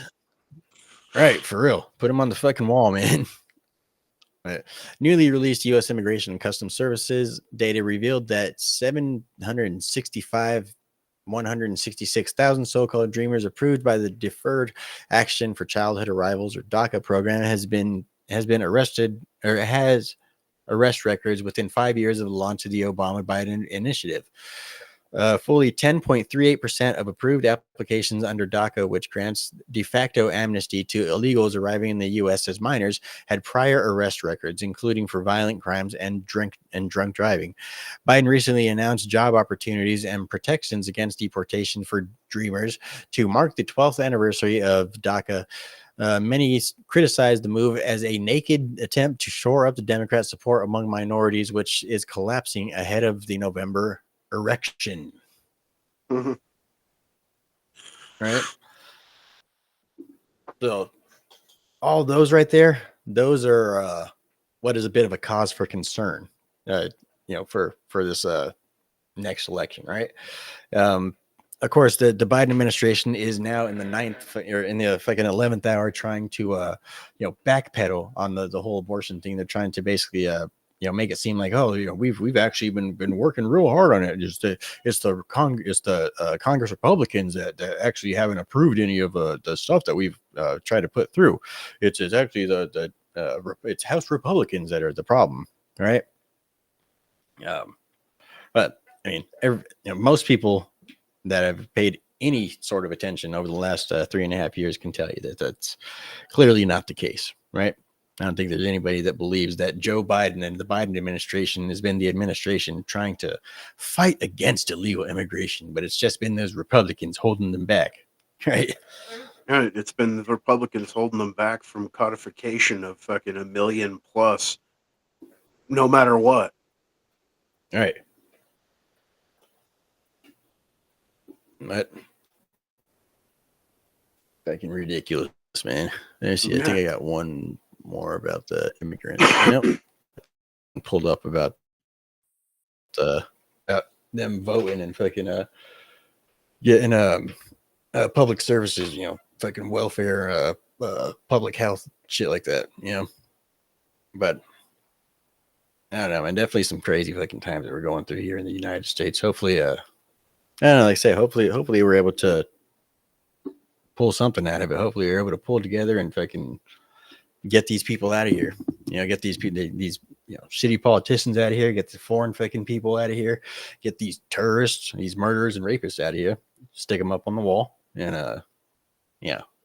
Right, for real. Put them on the fucking wall, man. Newly released U.S. Immigration and Customs Services data revealed that 166,000 so-called dreamers approved by the Deferred Action for Childhood Arrivals, or DACA program, has been arrested, or has arrest records within 5 years of the launch of the Obama-Biden initiative. Fully 10.38% of approved applications under DACA, which grants de facto amnesty to illegals arriving in the U.S. as minors, had prior arrest records, including for violent crimes and drunk driving. Biden recently announced job opportunities and protections against deportation for dreamers to mark the 12th anniversary of DACA. Many criticized the move as a naked attempt to shore up the Democrat support among minorities, which is collapsing ahead of the November erection. Mm-hmm. Right. So all those right there, those are what is a bit of a cause for concern, for this next election, right? Of course, the Biden administration is now in the 9th or in the fucking 11th hour trying to backpedal on the whole abortion thing. They're trying to basically make it seem like, we've actually been working real hard on it. It's the Congress Republicans that actually haven't approved any of the stuff that we've tried to put through. It's actually it's House Republicans that are the problem, right? But I mean, most people that have paid any sort of attention over the last 3.5 years can tell you that that's clearly not the case, right? I don't think there's anybody that believes that Joe Biden and the Biden administration has been the administration trying to fight against illegal immigration, but it's just been those Republicans holding them back, right? Right, it's been the Republicans holding them back from codification of fucking 1 million plus, no matter what. All right. But fucking ridiculous, man. Let's see. I think I got one more about the immigrants. Pulled up about them voting and fucking getting public services, fucking welfare, public health shit like that, But I don't know, man. Definitely some crazy fucking times that we're going through here in the United States. Hopefully, I don't know, like I say, hopefully we're able to pull something out of it. Hopefully we're able to pull together and fucking get these people out of here. Get these people, these shitty politicians out of here. Get the foreign fucking people out of here. Get these terrorists, these murderers and rapists out of here. Stick them up on the wall, and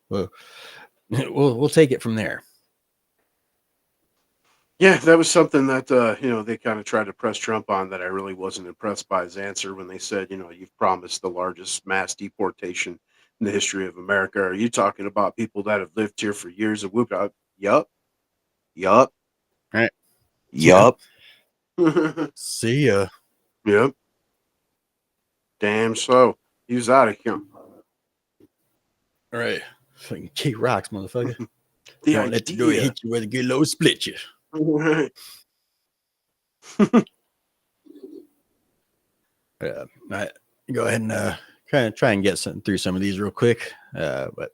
we'll take it from there. Yeah, that was something that they kind of tried to press Trump on, that I really wasn't impressed by his answer when they said, you've promised the largest mass deportation in the history of America. Are you talking about people that have lived here for years and whooped out? Yup. Right. Yup. See ya. Yep. Damn so. He was out of here. All right. Fucking kick rocks, motherfucker. The Don't let the door hit you where the good Lord split you. Right. I go ahead and try and get through some of these real quick. But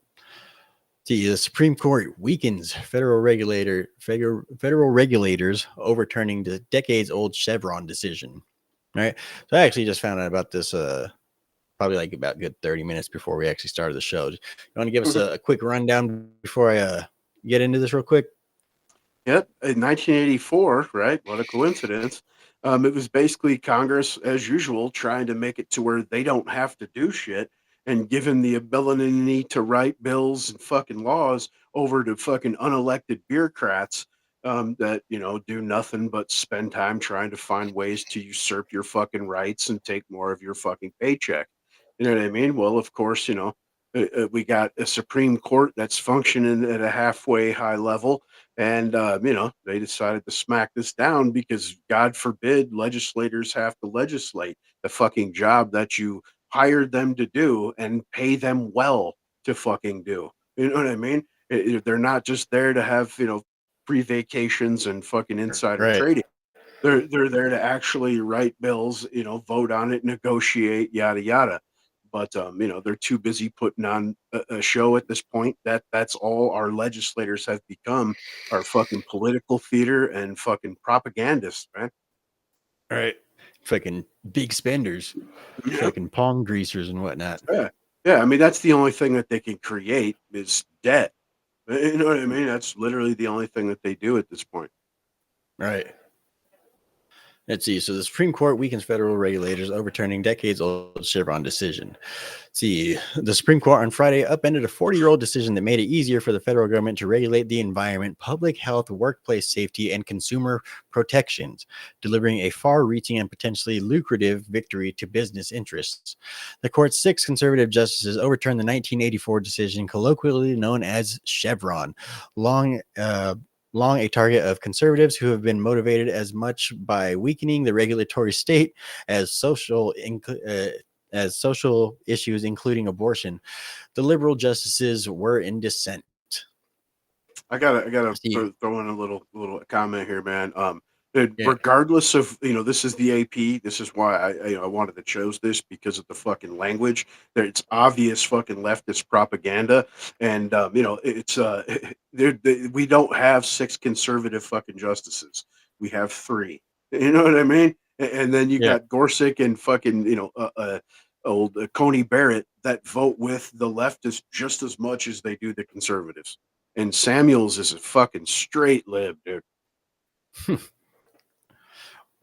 see, the Supreme Court weakens federal regulators overturning the decades-old Chevron decision. All right. So I actually just found out about this probably like about good 30 minutes before we actually started the show. You want to give us a quick rundown before I get into this real quick? Yep, in 1984, right? What a coincidence. It was basically Congress, as usual, trying to make it to where they don't have to do shit, and given the ability to write bills and fucking laws over to fucking unelected bureaucrats that, do nothing but spend time trying to find ways to usurp your fucking rights and take more of your fucking paycheck. You know what I mean? Well, of course, we got a Supreme Court that's functioning at a halfway high level. And, they decided to smack this down because, God forbid, legislators have to legislate the fucking job that you hired them to do and pay them well to fucking do. You know what I mean? They're not just there to have, free vacations and fucking insider trading. They're there to actually write bills, vote on it, negotiate, yada, yada. But they're too busy putting on a show at this point. That's all our legislators have become, are fucking political theater and fucking propagandists, man. All right. Fucking big spenders, fucking palm greasers and whatnot. Yeah. I mean, that's the only thing that they can create is debt. You know what I mean? That's literally the only thing that they do at this point. Right. Let's see. So the Supreme Court weakens federal regulators overturning decades-old Chevron decision. Let's see. The Supreme Court on Friday upended a 40-year-old decision that made it easier for the federal government to regulate the environment, public health, workplace safety, and consumer protections, delivering a far-reaching and potentially lucrative victory to business interests. The court's 6 conservative justices overturned the 1984 decision, colloquially known as Chevron, long a target of conservatives who have been motivated as much by weakening the regulatory state as social issues, including abortion. The liberal justices were in dissent. I gotta throw in a little comment here, man. Regardless of, this is the AP. This is why I wanted to choose this, because of the fucking language. It's obvious fucking leftist propaganda, and it's we don't have 6 conservative fucking justices. We have 3. You know what I mean? And then you got Gorsuch and fucking old Coney Barrett that vote with the leftists just as much as they do the conservatives. And Samuels is a fucking straight lib, dude.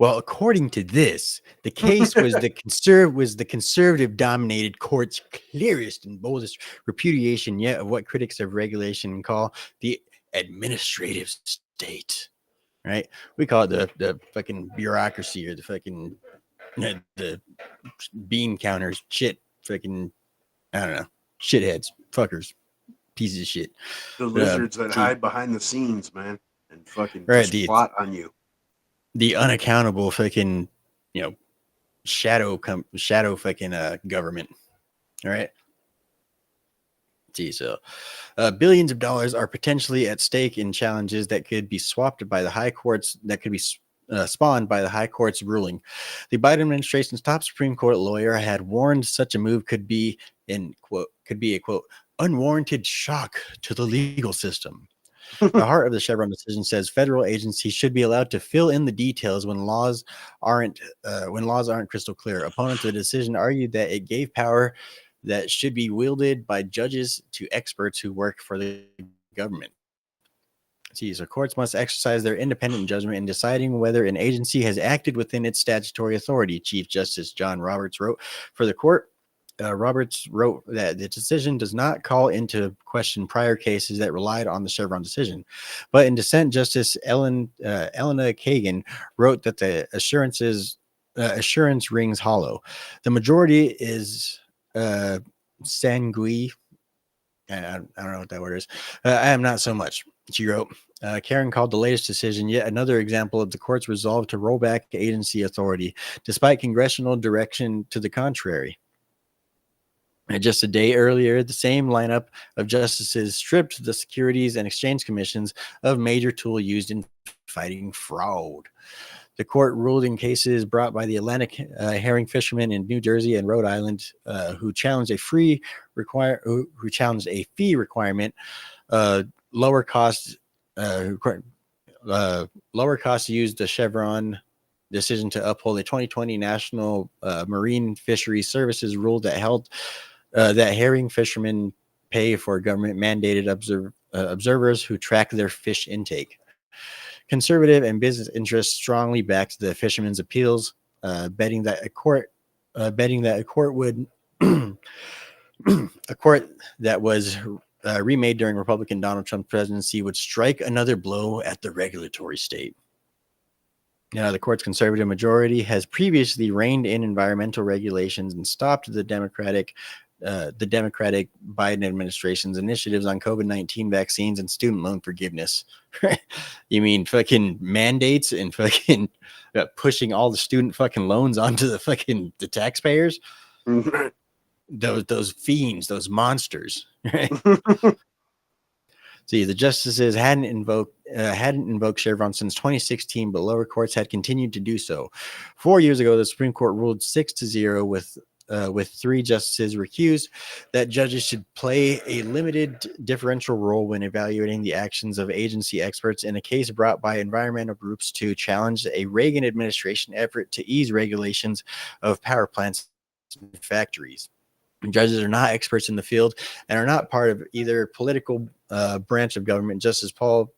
Well, according to this, the case was the conservative-dominated court's clearest and boldest repudiation yet of what critics of regulation call the administrative state, right? We call it the fucking bureaucracy or the fucking the bean counters, shit, fucking, I don't know, shitheads, fuckers, pieces of shit. The lizards that hide behind the scenes, man, and fucking Right, just plot on you. The unaccountable fucking, shadow fucking government. All right. See, so billions of dollars are potentially at stake in challenges that could be swapped by the high courts, that could be spawned by the high court's ruling. The Biden administration's top Supreme Court lawyer had warned such a move could be a quote unwarranted shock to the legal system. The heart of the Chevron decision says federal agencies should be allowed to fill in the details when laws aren't crystal clear. Opponents of the decision argued that it gave power that should be wielded by judges to experts who work for the government. So courts must exercise their independent judgment in deciding whether an agency has acted within its statutory authority. Chief Justice John Roberts wrote for the court. Roberts wrote that the decision does not call into question prior cases that relied on the Chevron decision. But in dissent, Justice Elena Kagan wrote that the assurance rings hollow. The majority is sanguine. I don't know what that word is. I am not so much, she wrote. Karen called the latest decision yet another example of the court's resolve to roll back agency authority, despite congressional direction to the contrary. And just a day earlier, the same lineup of justices stripped the Securities and Exchange Commissions of major tool used in fighting fraud. The court ruled in cases brought by the Atlantic herring fishermen in New Jersey and Rhode Island who challenged a fee requirement, lower costs used the Chevron decision to uphold a 2020 National Marine Fisheries Services rule that held that herring fishermen pay for government mandated observers who track their fish intake. Conservative and business interests strongly backed the fishermen's appeals, betting that a court would a court that was remade during Republican Donald Trump's presidency would strike another blow at the regulatory state. Now, the court's conservative majority has previously reined in environmental regulations and stopped the Democratic Biden administration's initiatives on COVID-19 vaccines and student loan forgiveness. You mean fucking mandates and fucking pushing all the student fucking loans onto the taxpayers? Those fiends, those monsters. Right? See, the justices hadn't invoked Chevron since 2016, but lower courts had continued to do so. 4 years ago, the Supreme Court ruled 6-0 with 3 justices recused that judges should play a limited differential role when evaluating the actions of agency experts in a case brought by environmental groups to challenge a Reagan administration effort to ease regulations of power plants and factories. Judges are not experts in the field and are not part of either political branch of government, just as Paul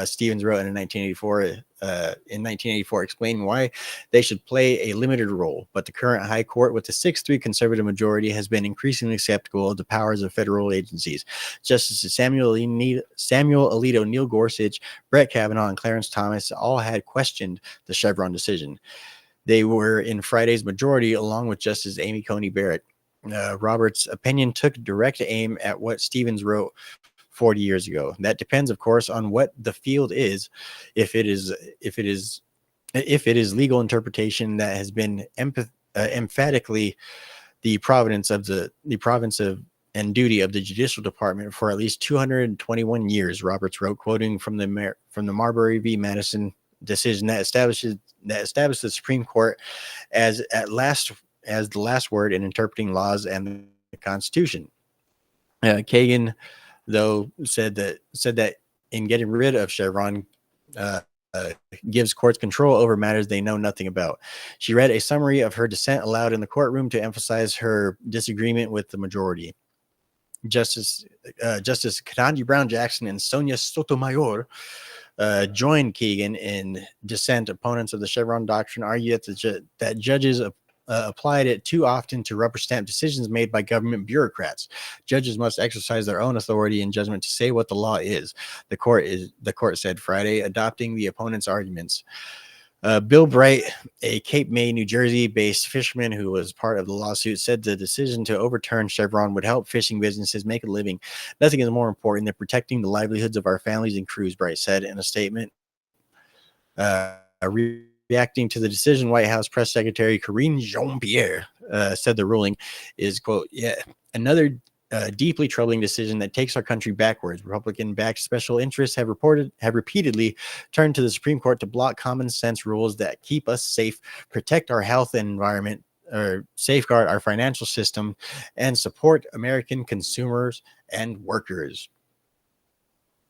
Stevens wrote in 1984, explaining why they should play a limited role. But the current high court, with a 6-3 conservative majority, has been increasingly skeptical of the powers of federal agencies. Justices Samuel Alito, Neil Gorsuch, Brett Kavanaugh, and Clarence Thomas all had questioned the Chevron decision. They were in Friday's majority, along with Justice Amy Coney Barrett. Roberts' opinion took direct aim at what Stevens wrote 40 years ago. That depends, of course, on what the field is. If it is legal interpretation that has been emphatically the province of and duty of the Judicial Department for at least 221 years, Roberts wrote, quoting from the Marbury v. Madison decision that established the Supreme Court as the last word in interpreting laws and the Constitution. Kagan, though, said that in getting rid of Chevron gives courts control over matters they know nothing about. She read a summary of her dissent aloud in the courtroom to emphasize her disagreement with the majority. Justice Ketanji Brown Jackson and Sonia Sotomayor joined Kagan in dissent. Opponents of the Chevron doctrine argue that judges applied it too often to rubber stamp decisions made by government bureaucrats. Judges must exercise their own authority and judgment to say what the law is. The court said Friday, adopting the opponent's arguments. Bill Bright, a Cape May, New Jersey-based fisherman who was part of the lawsuit, said the decision to overturn Chevron would help fishing businesses make a living. Nothing is more important than protecting the livelihoods of our families and crews, Bright said in a statement. Reacting to the decision, White House Press Secretary Karine Jean-Pierre said the ruling is, quote, another deeply troubling decision that takes our country backwards. Republican-backed special interests have repeatedly turned to the Supreme Court to block common sense rules that keep us safe, protect our health and environment, or safeguard our financial system, and support American consumers and workers.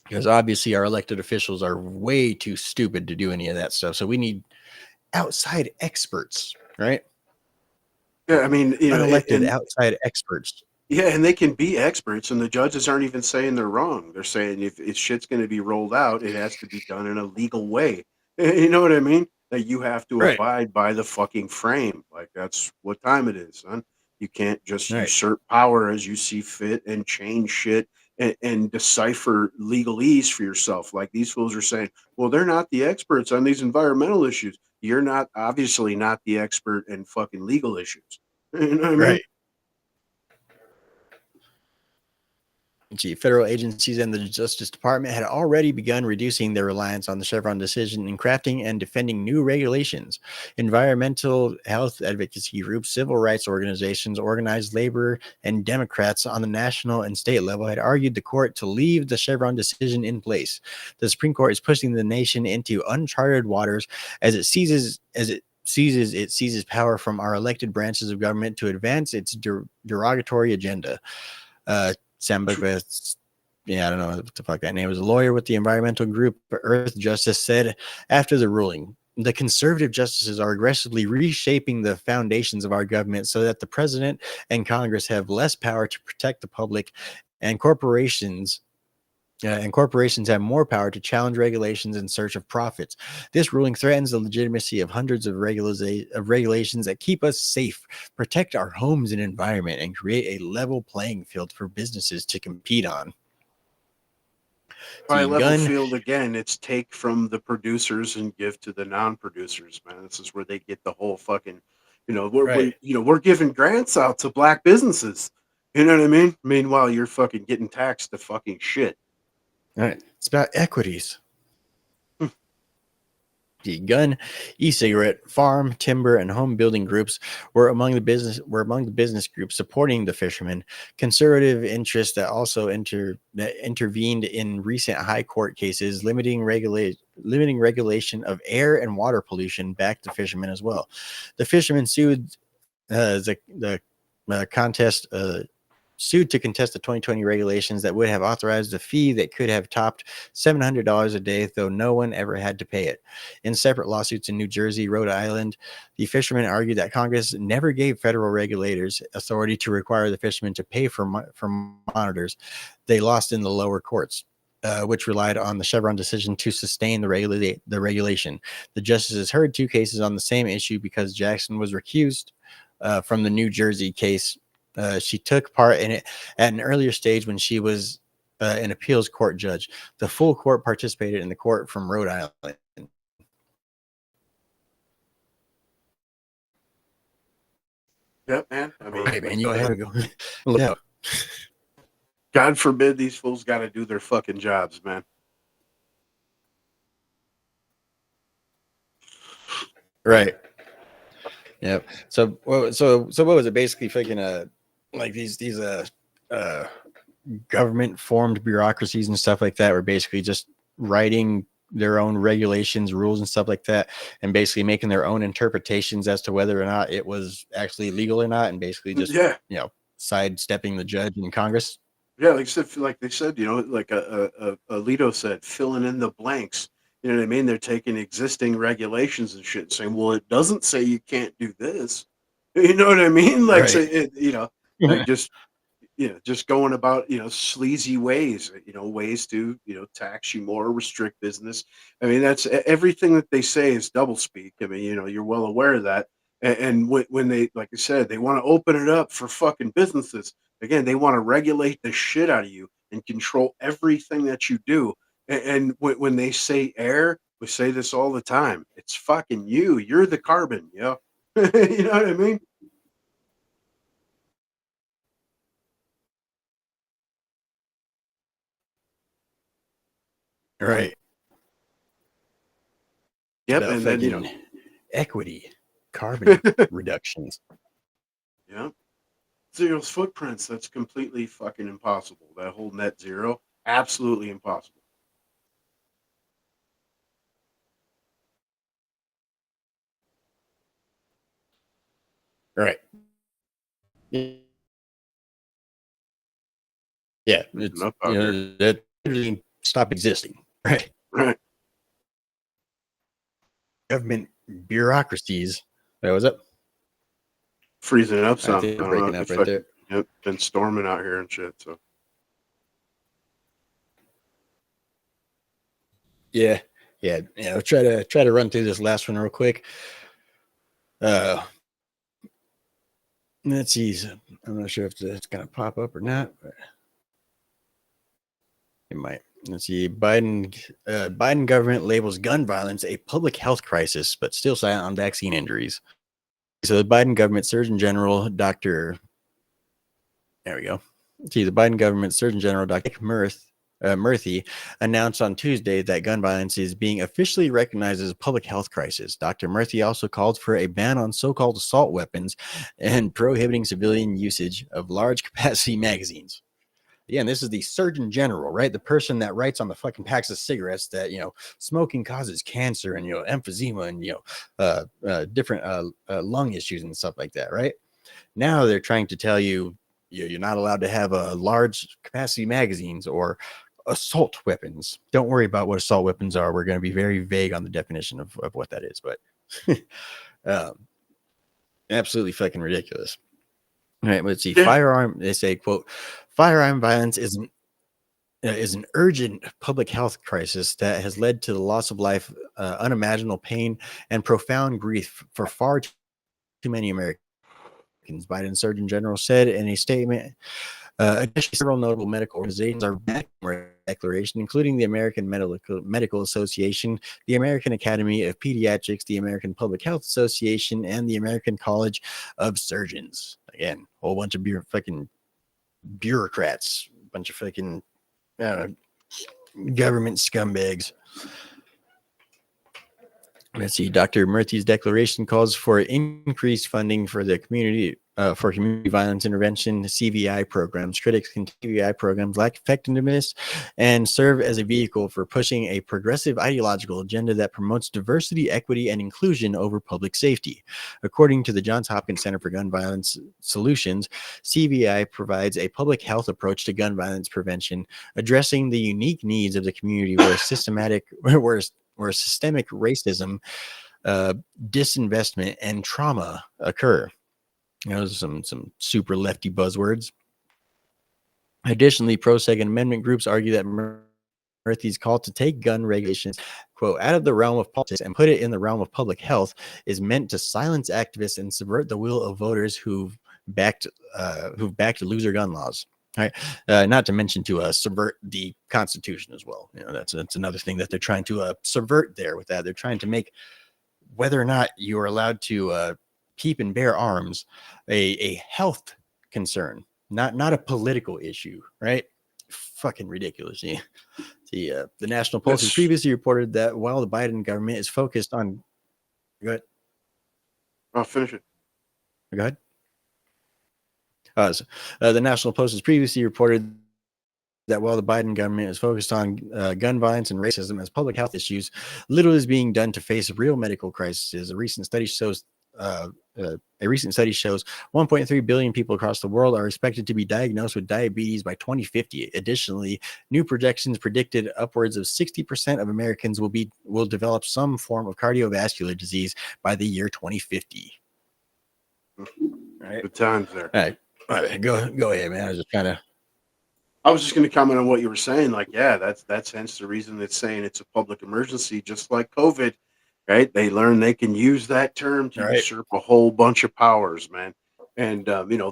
Because obviously our elected officials are way too stupid to do any of that stuff. So we need outside experts, right? Yeah, I mean, unelected outside experts. Yeah, and they can be experts, and the judges aren't even saying they're wrong. They're saying if shit's going to be rolled out, it has to be done in a legal way. You know what I mean? That you have to abide by the fucking frame. Like, that's what time it is, son. You can't just usurp power as you see fit and change shit and decipher legalese for yourself. Like these fools are saying, well, they're not the experts on these environmental issues. You're not, obviously not the expert in fucking legal issues. You know what I mean? Federal agencies and the Justice Department had already begun reducing their reliance on the Chevron decision in crafting and defending new regulations. Environmental health advocacy groups, civil rights organizations, organized labor, and Democrats on the national and state level had argued the court to leave the Chevron decision in place. The Supreme Court is pushing the nation into uncharted waters as it seizes power from our elected branches of government to advance its derogatory agenda. Sam Buckwitz, I don't know what the fuck that name was, a lawyer with the environmental group Earth Justice, said after the ruling, the conservative justices are aggressively reshaping the foundations of our government so that the president and Congress have less power to protect the public, and corporations have more power to challenge regulations in search of profits. This ruling threatens the legitimacy of hundreds of regulations that keep us safe, protect our homes and environment, and create a level playing field for businesses to compete on. By level field, again, it's take from the producers and give to the non-producers, man. This is where they get the whole fucking, we're giving grants out to black businesses. You know what I mean? Meanwhile, you're fucking getting taxed to fucking shit. All right. It's about equities. The gun, e-cigarette, farm, timber, and home building groups were among the business groups supporting the fishermen. Conservative interests that also intervened in recent high court cases limiting regulation of air and water pollution back to fishermen as well. The fishermen sued sued to contest the 2020 regulations that would have authorized a fee that could have topped $700 a day, though no one ever had to pay it. In separate lawsuits in New Jersey, Rhode Island, the fishermen argued that Congress never gave federal regulators authority to require the fishermen to pay for monitors. They lost in the lower courts, which relied on the Chevron decision to sustain the regulation. The justices heard two cases on the same issue because Jackson was recused from the New Jersey case. She took part in it at an earlier stage when she was an appeals court judge. The full court participated in the court from Rhode Island. Yep, man. I mean, right, man, you go ahead and go. Look out. God forbid these fools got to do their fucking jobs, man. Right. Yep. So what was it basically? Fucking like these government formed bureaucracies and stuff like that were basically just writing their own regulations, rules and stuff like that, and basically making their own interpretations as to whether or not it was actually legal or not, and basically just sidestepping the judge in Congress. Yeah, like they said, like Alito said, filling in the blanks. You know what I mean? They're taking existing regulations and shit and saying, well, it doesn't say you can't do this. You know what I mean? Like, right. So like just going about, sleazy ways, ways to, tax you more, restrict business. I mean, that's everything that they say is doublespeak. I mean, you're well aware of that. And when they, like I said, they want to open it up for fucking businesses. Again, they want to regulate the shit out of you and control everything that you do. And when they say air, we say this all the time. It's fucking you. You're the carbon, yo. You know what I mean? Right. Yep. About And then, you know, fucking equity, carbon reductions. yeah. Zero's footprints. That's completely fucking impossible. That whole net zero, absolutely impossible. Right. Yeah, it's Enough out there. that literally stop existing. Right. Right. Government bureaucracies. What was up? Freezing it up I some. think I we're don't know. breaking up It's right fucking, there. yep, been storming out here and shit. So Yeah. I'll try to run through this last one real quick. Let's see. I'm not sure if it's gonna pop up or not, but it might. Let's see. Biden government labels gun violence a public health crisis, but still silent on vaccine injuries. So the Biden government Surgeon General Dr. There we go. See, the Biden government Surgeon General Dr. Murthy announced on Tuesday that gun violence is being officially recognized as a public health crisis. Dr. Murthy also called for a ban on so-called assault weapons and prohibiting civilian usage of large capacity magazines. Again, this is the Surgeon General, right? The person that writes on the fucking packs of cigarettes that, smoking causes cancer and, emphysema and, different lung issues and stuff like that, right? Now they're trying to tell you you're not allowed to have large capacity magazines or assault weapons. Don't worry about what assault weapons are. We're going to be very vague on the definition of what that is, but absolutely fucking ridiculous. All right, let's see. Yeah. They say, quote, firearm violence is an urgent public health crisis that has led to the loss of life, unimaginable pain, and profound grief for far too many Americans. Biden Surgeon General said in a statement. Additionally, several notable medical organizations are backing the declaration, including the American Medical Association, the American Academy of Pediatrics, the American Public Health Association, and the American College of Surgeons. Again, a whole bunch of fucking bureaucrats, a bunch of fucking government scumbags. Let's see. Dr. Murthy's declaration calls for increased funding for the community violence intervention (CVI) programs. Critics can CVI programs lack effectiveness and serve as a vehicle for pushing a progressive ideological agenda that promotes diversity, equity, and inclusion over public safety. According to the Johns Hopkins Center for Gun Violence Solutions, CVI provides a public health approach to gun violence prevention, addressing the unique needs of the community where systemic racism, disinvestment, and trauma occur. Those are some super lefty buzzwords. Additionally, pro-Second Amendment groups argue that Murthy's call to take gun regulations, quote, out of the realm of politics and put it in the realm of public health is meant to silence activists and subvert the will of voters who've backed loser gun laws. All right. Not to mention to subvert the Constitution as well. That's another thing that they're trying to subvert there with that. They're trying to make whether or not you are allowed to keep and bear arms a health concern, not a political issue, right? Fucking ridiculous. Yeah. The National Post has previously reported that while the Biden government is focused on, go ahead. I'll finish it. Go ahead. The National Post has previously reported that while the Biden government is focused on gun violence and racism as public health issues, little is being done to face real medical crises. A recent study shows 1.3 billion people across the world are expected to be diagnosed with diabetes by 2050. Additionally, new projections predicted upwards of 60% of Americans will develop some form of cardiovascular disease by the year 2050. All right. Good times there. All right, go ahead, man. I was just going to comment on what you were saying. Like, yeah, that's hence the reason it's saying it's a public emergency, just like COVID. right? They learn they can use that term to Right. usurp a whole bunch of powers, man. And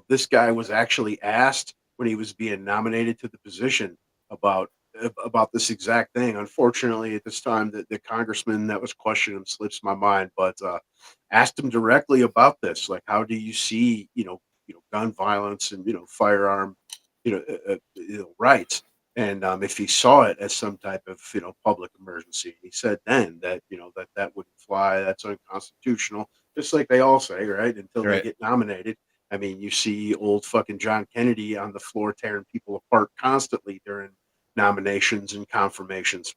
this guy was actually asked when he was being nominated to the position about this exact thing. Unfortunately, at this time, the congressman that was questioning him slips my mind, but asked him directly about this, like, how do you see, gun violence and firearm, rights, and if he saw it as some type of public emergency. He said then that that wouldn't fly, that's unconstitutional, just like they all say, right, until they Right. get nominated. I mean, you see old fucking John Kennedy on the floor tearing people apart constantly during nominations and confirmations,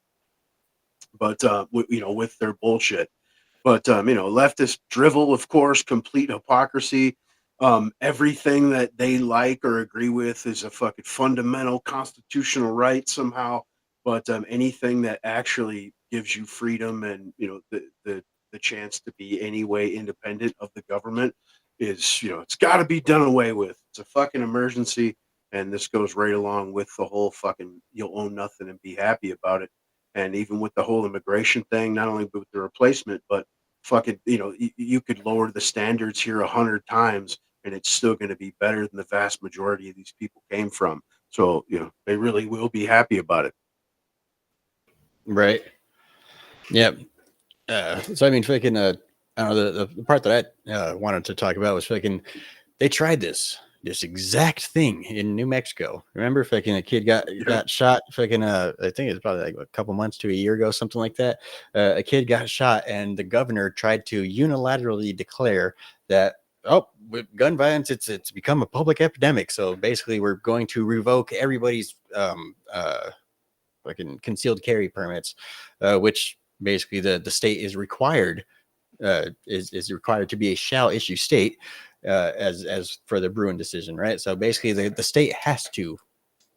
but with their bullshit. But leftist drivel, of course, complete hypocrisy. Everything that they like or agree with is a fucking fundamental constitutional right somehow. But anything that actually gives you freedom and the chance to be any way independent of the government is it's got to be done away with. It's a fucking emergency, and this goes right along with the whole fucking you'll own nothing and be happy about it. And even with the whole immigration thing, not only with the replacement, but fucking, you could lower the standards here 100 times and it's still going to be better than the vast majority of these people came from. So, they really will be happy about it. Right. Yep. So I mean, fucking, I don't know, the part that I wanted to talk about was fucking, they tried this exact thing in New Mexico. Remember, fucking a kid got shot. Fucking, I think it was probably like a couple months to a year ago, something like that. A kid got shot, and the governor tried to unilaterally declare that, oh, with gun violence, it's become a public epidemic. So basically, we're going to revoke everybody's fucking concealed carry permits, which basically the state is required is required to be a shall issue state, as for the Bruin decision, right? So basically, the state has to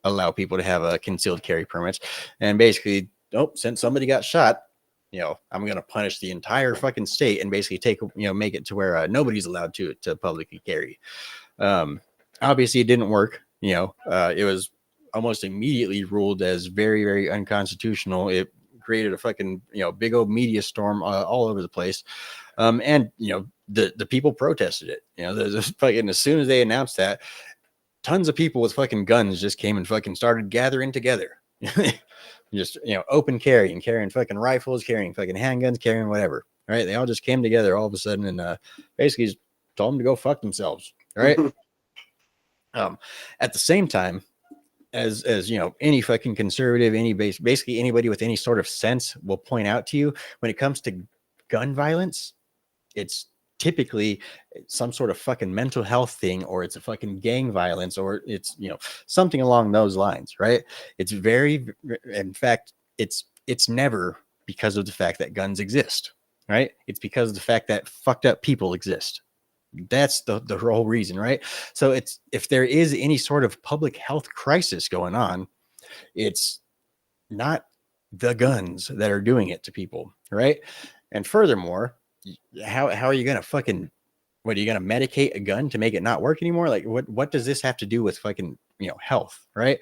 allow people to have concealed carry permits, and basically, since somebody got shot, I'm gonna punish the entire fucking state and basically make it to where nobody's allowed to publicly carry. Obviously, it didn't work. It was almost immediately ruled as very, very unconstitutional. It created a fucking big old media storm all over the place, and the people protested it. The fucking, as soon as they announced that, tons of people with fucking guns just came and fucking started gathering together. Just open carry and carrying fucking rifles, carrying fucking handguns, carrying whatever. Right? They all just came together all of a sudden and basically just told them to go fuck themselves. Right? At the same time, as any fucking conservative, basically anybody with any sort of sense will point out to you, when it comes to gun violence, it's typically some sort of fucking mental health thing, or it's a fucking gang violence, or it's something along those lines, right? It's in fact, it's never because of the fact that guns exist, right? It's because of the fact that fucked up people exist. That's the whole reason, right? So it's, if there is any sort of public health crisis going on, it's not the guns that are doing it to people, right? And furthermore, how are you gonna fucking, what, are you gonna medicate a gun to make it not work anymore? Like, what does this have to do with fucking health, right?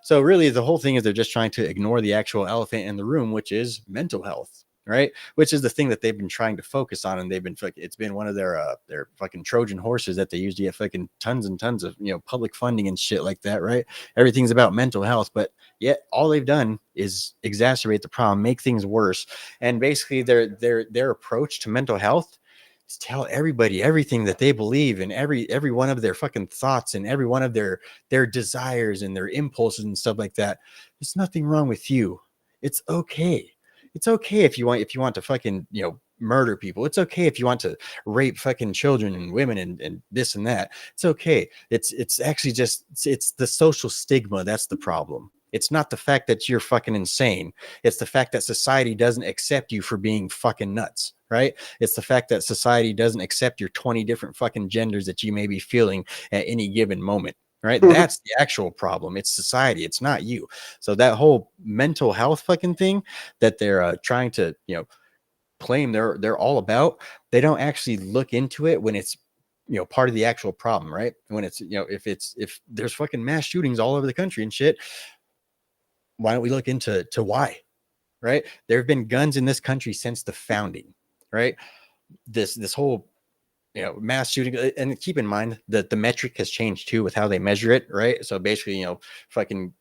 So really, the whole thing is they're just trying to ignore the actual elephant in the room, which is mental health, right? Which is the thing that they've been trying to focus on, and it's been one of their fucking Trojan horses that they use to get fucking tons and tons of public funding and shit like that, right? Everything's about mental health, but yet all they've done is exacerbate the problem, make things worse, and basically their approach to mental health is tell everybody everything that they believe, and every one of their fucking thoughts and every one of their desires and their impulses and stuff like that. There's nothing wrong with you. It's okay. It's okay if you want to fucking murder people. It's okay if you want to rape fucking children and women and this and that. It's okay. It's actually just it's the social stigma that's the problem. It's not the fact that you're fucking insane. It's the fact that society doesn't accept you for being fucking nuts, right? It's the fact that society doesn't accept your 20 different fucking genders that you may be feeling at any given moment, right? That's the actual problem. It's society. It's not you. So that whole mental health fucking thing that they're trying to, claim they're all about, they don't actually look into it when it's part of the actual problem, right? When it's if there's fucking mass shootings all over the country and shit, why don't we look into why, right? There have been guns in this country since the founding. right? This whole mass shooting, and keep in mind that the metric has changed too with how they measure it, right? So basically, fucking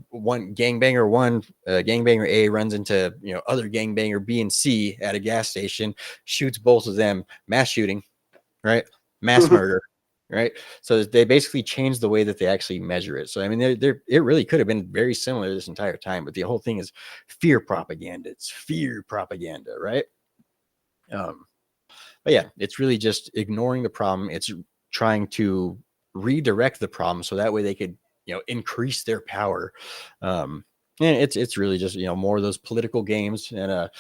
one gangbanger A runs into other gangbanger B and C at a gas station, shoots both of them, mass shooting, right? Mass murder, right? So they basically changed the way that they actually measure it. So I mean, it really could have been very similar this entire time, but the whole thing is fear propaganda. It's fear propaganda, right? But yeah, it's really just ignoring the problem. It's trying to redirect the problem so that way they could, increase their power. And it's really just, more of those political games. And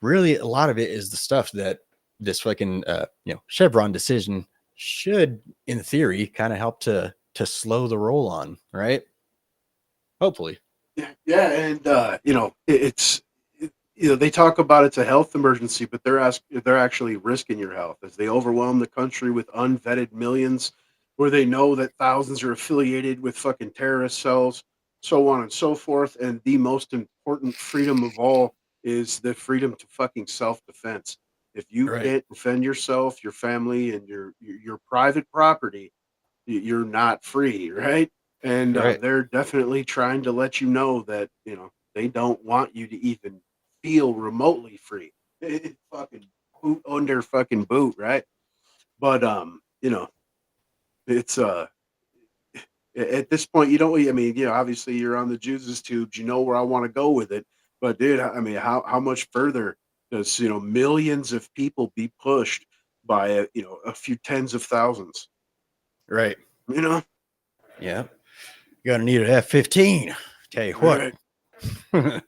really a lot of it is the stuff that this fucking, Chevron decision should, in theory, kind of help to slow the roll on, right? Hopefully. Yeah, and they talk about it's a health emergency, but they're actually risking your health as they overwhelm the country with unvetted millions, where they know that thousands are affiliated with fucking terrorist cells, so on and so forth. And the most important freedom of all is the freedom to fucking self-defense. If you can't defend yourself, your family, and your private property, you're not free, right? And they're definitely trying to let you know that they don't want you to even feel remotely free. It fucking boot under fucking boot, right? But it's at this point you don't. I mean, obviously you're on the Juices tubes. You know where I want to go with it. But dude, I mean, how much further does millions of people be pushed by a few tens of thousands? Right. Yeah. You're gonna need an F-15. Tell you what. Right.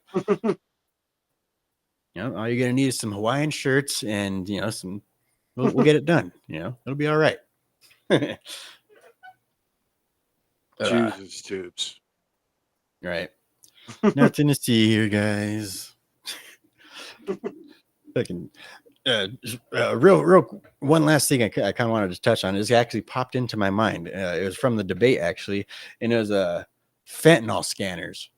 All you're gonna need is some Hawaiian shirts and some. We'll get it done. It'll be all right. Juices tubes. Right. Nothing to see here, guys. Fucking. Real. One last thing I kind of wanted to touch on is actually popped into my mind. It was from the debate actually, and it was fentanyl scanners.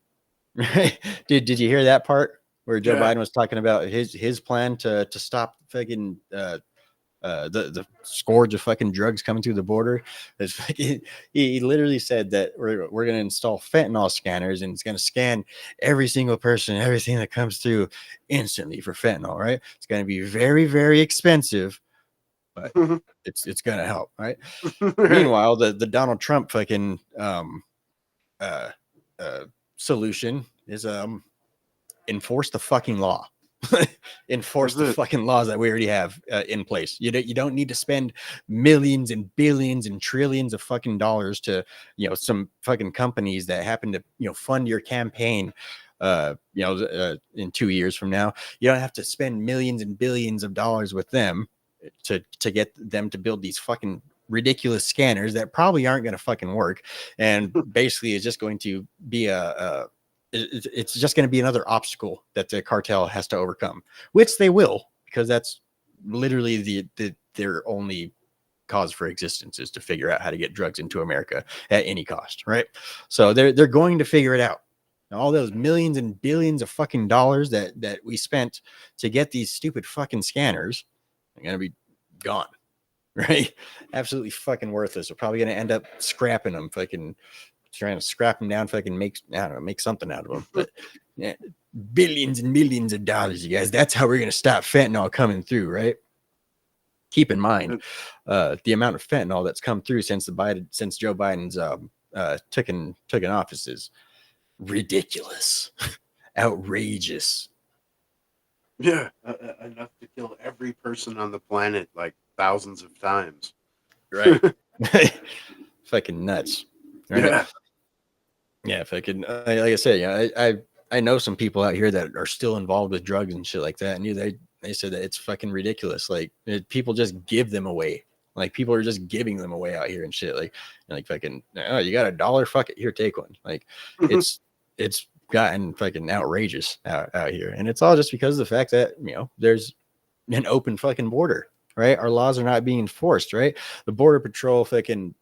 Right? Did you hear that part where Joe Biden was talking about his plan to stop fucking the scourge of fucking drugs coming through the border? He literally said that we're going to install fentanyl scanners and it's going to scan every single person, everything that comes through instantly for fentanyl, right? It's going to be very, very expensive, but it's going to help, right? Meanwhile, the Donald Trump fucking solution is enforce the fucking law. Enforce the fucking laws that we already have in place. You don't need to spend millions and billions and trillions of fucking dollars to some fucking companies that happen to fund your campaign in 2 years from now. You don't have to spend millions and billions of dollars with them to get them to build these fucking ridiculous scanners that probably aren't going to fucking work, and basically it's just going to be it's just going to be another obstacle that the cartel has to overcome, which they will, because that's literally their only cause for existence is to figure out how to get drugs into America at any cost, right? So they're going to figure it out. All those millions and billions of fucking dollars that we spent to get these stupid fucking scanners are going to be gone, right? Absolutely fucking worthless. We're probably going to end up scrapping them, fucking trying to scrap them down, fucking make something out of them. But billions and millions of dollars, you guys. That's how we're going to stop fentanyl coming through, right? Keep in mind the amount of fentanyl that's come through since Joe Biden's taken office is ridiculous, outrageous. Yeah, enough to kill every person on the planet like thousands of times. Right. Fucking nuts. Right? Yeah, fucking like I said, I know some people out here that are still involved with drugs and shit like that, and they said that it's fucking ridiculous. Like people just give them away. Like people are just giving them away out here and shit. Like fucking, oh, you got $1? Fuck it, here, take one. Like it's gotten fucking outrageous out here, and it's all just because of the fact that there's an open fucking border. Right, our laws are not being enforced. Right, the border patrol, fucking,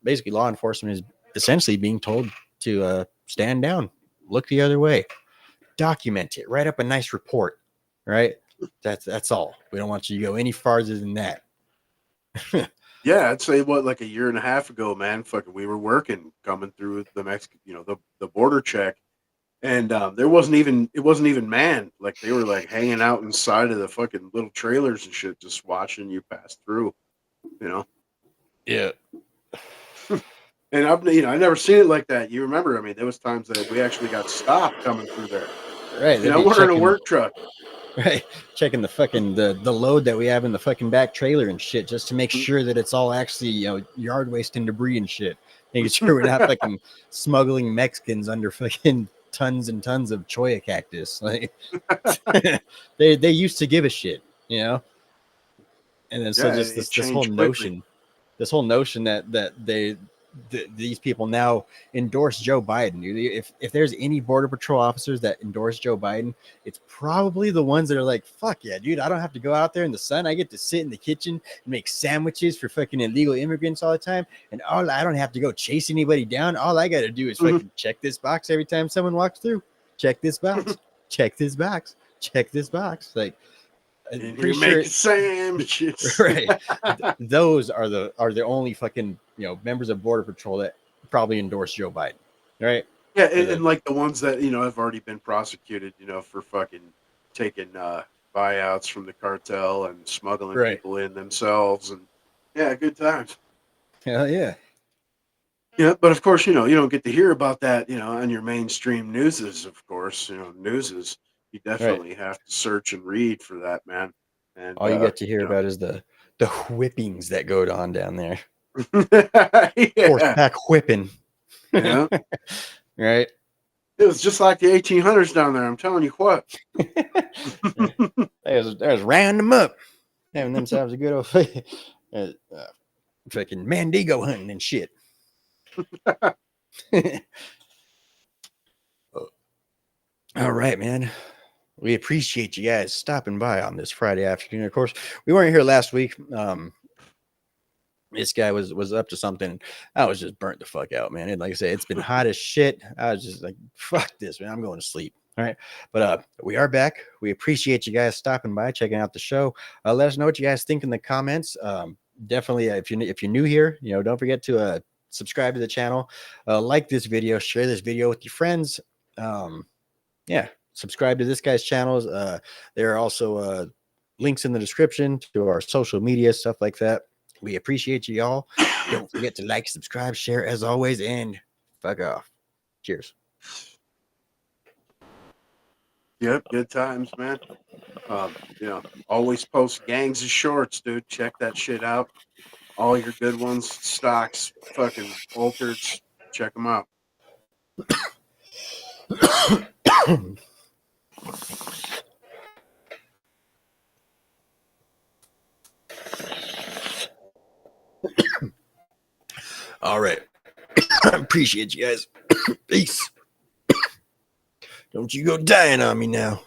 basically law enforcement is essentially being told to stand down, look the other way, document it, write up a nice report. Right, That's all. We don't want you to go any farther than that. Yeah, I'd say like a year and a half ago, man. Fucking, we were working coming through the Mexican, the border check, and it wasn't even manned. Like they were like hanging out inside of the fucking little trailers and shit, just watching you pass through. Yeah. And I never seen it like that. You remember? I mean, there was times that we actually got stopped coming through there. Right. We're in a work truck. Right. Checking the fucking the load that we have in the fucking back trailer and shit, just to make sure that it's all actually, yard waste and debris and shit. Making sure we're not fucking smuggling Mexicans under fucking tons and tons of cholla cactus. Like they used to give a shit, And then so just this whole notion, that these people now endorse Joe Biden. If there's any border patrol officers that endorse Joe Biden, it's probably the ones that are like, fuck yeah, dude, I don't have to go out there in the sun. I get to sit in the kitchen and make sandwiches for fucking illegal immigrants all the time. And I don't have to go chase anybody down. All I got to do is fucking check this box every time someone walks through. Check this box. Check this box. Check this box. Like, And you make sandwiches. Right. Those are the only fucking members of Border Patrol that probably endorse Joe Biden. Right. Yeah, and like the ones that have already been prosecuted, for fucking taking buyouts from the cartel and smuggling people in themselves, and good times. Hell yeah. Yeah, but of course, you don't get to hear about that, on your mainstream newses. Of course, newses. You definitely have to search and read for that, man. And all you get to hear about is the whippings that go on down there. Horseback whipping. Yeah. Right. It was just like the 1800s down there. I'm telling you what. They was rounding them up, having themselves a good old fucking Mandigo hunting and shit. All right, man. We appreciate you guys stopping by on this Friday afternoon. Of course, we weren't here last week. This guy was up to something. I was just burnt the fuck out, man. And like I said, it's been hot as shit. I was just like, fuck this, man. I'm going to sleep. All right. But we are back. We appreciate you guys stopping by, checking out the show. Let us know what you guys think in the comments. Definitely, if you're new here, don't forget to subscribe to the channel, like this video, share this video with your friends. Subscribe to this guy's channels. There are also links in the description to our social media, stuff like that. We appreciate you all. Don't forget to like, subscribe, share as always, and fuck off. Cheers. Yep, good times, man. Always post gangs of shorts, dude. Check that shit out. All your good ones, stocks, fucking altereds. Check them out. All right. Appreciate you guys. Peace. Don't you go dying on me now.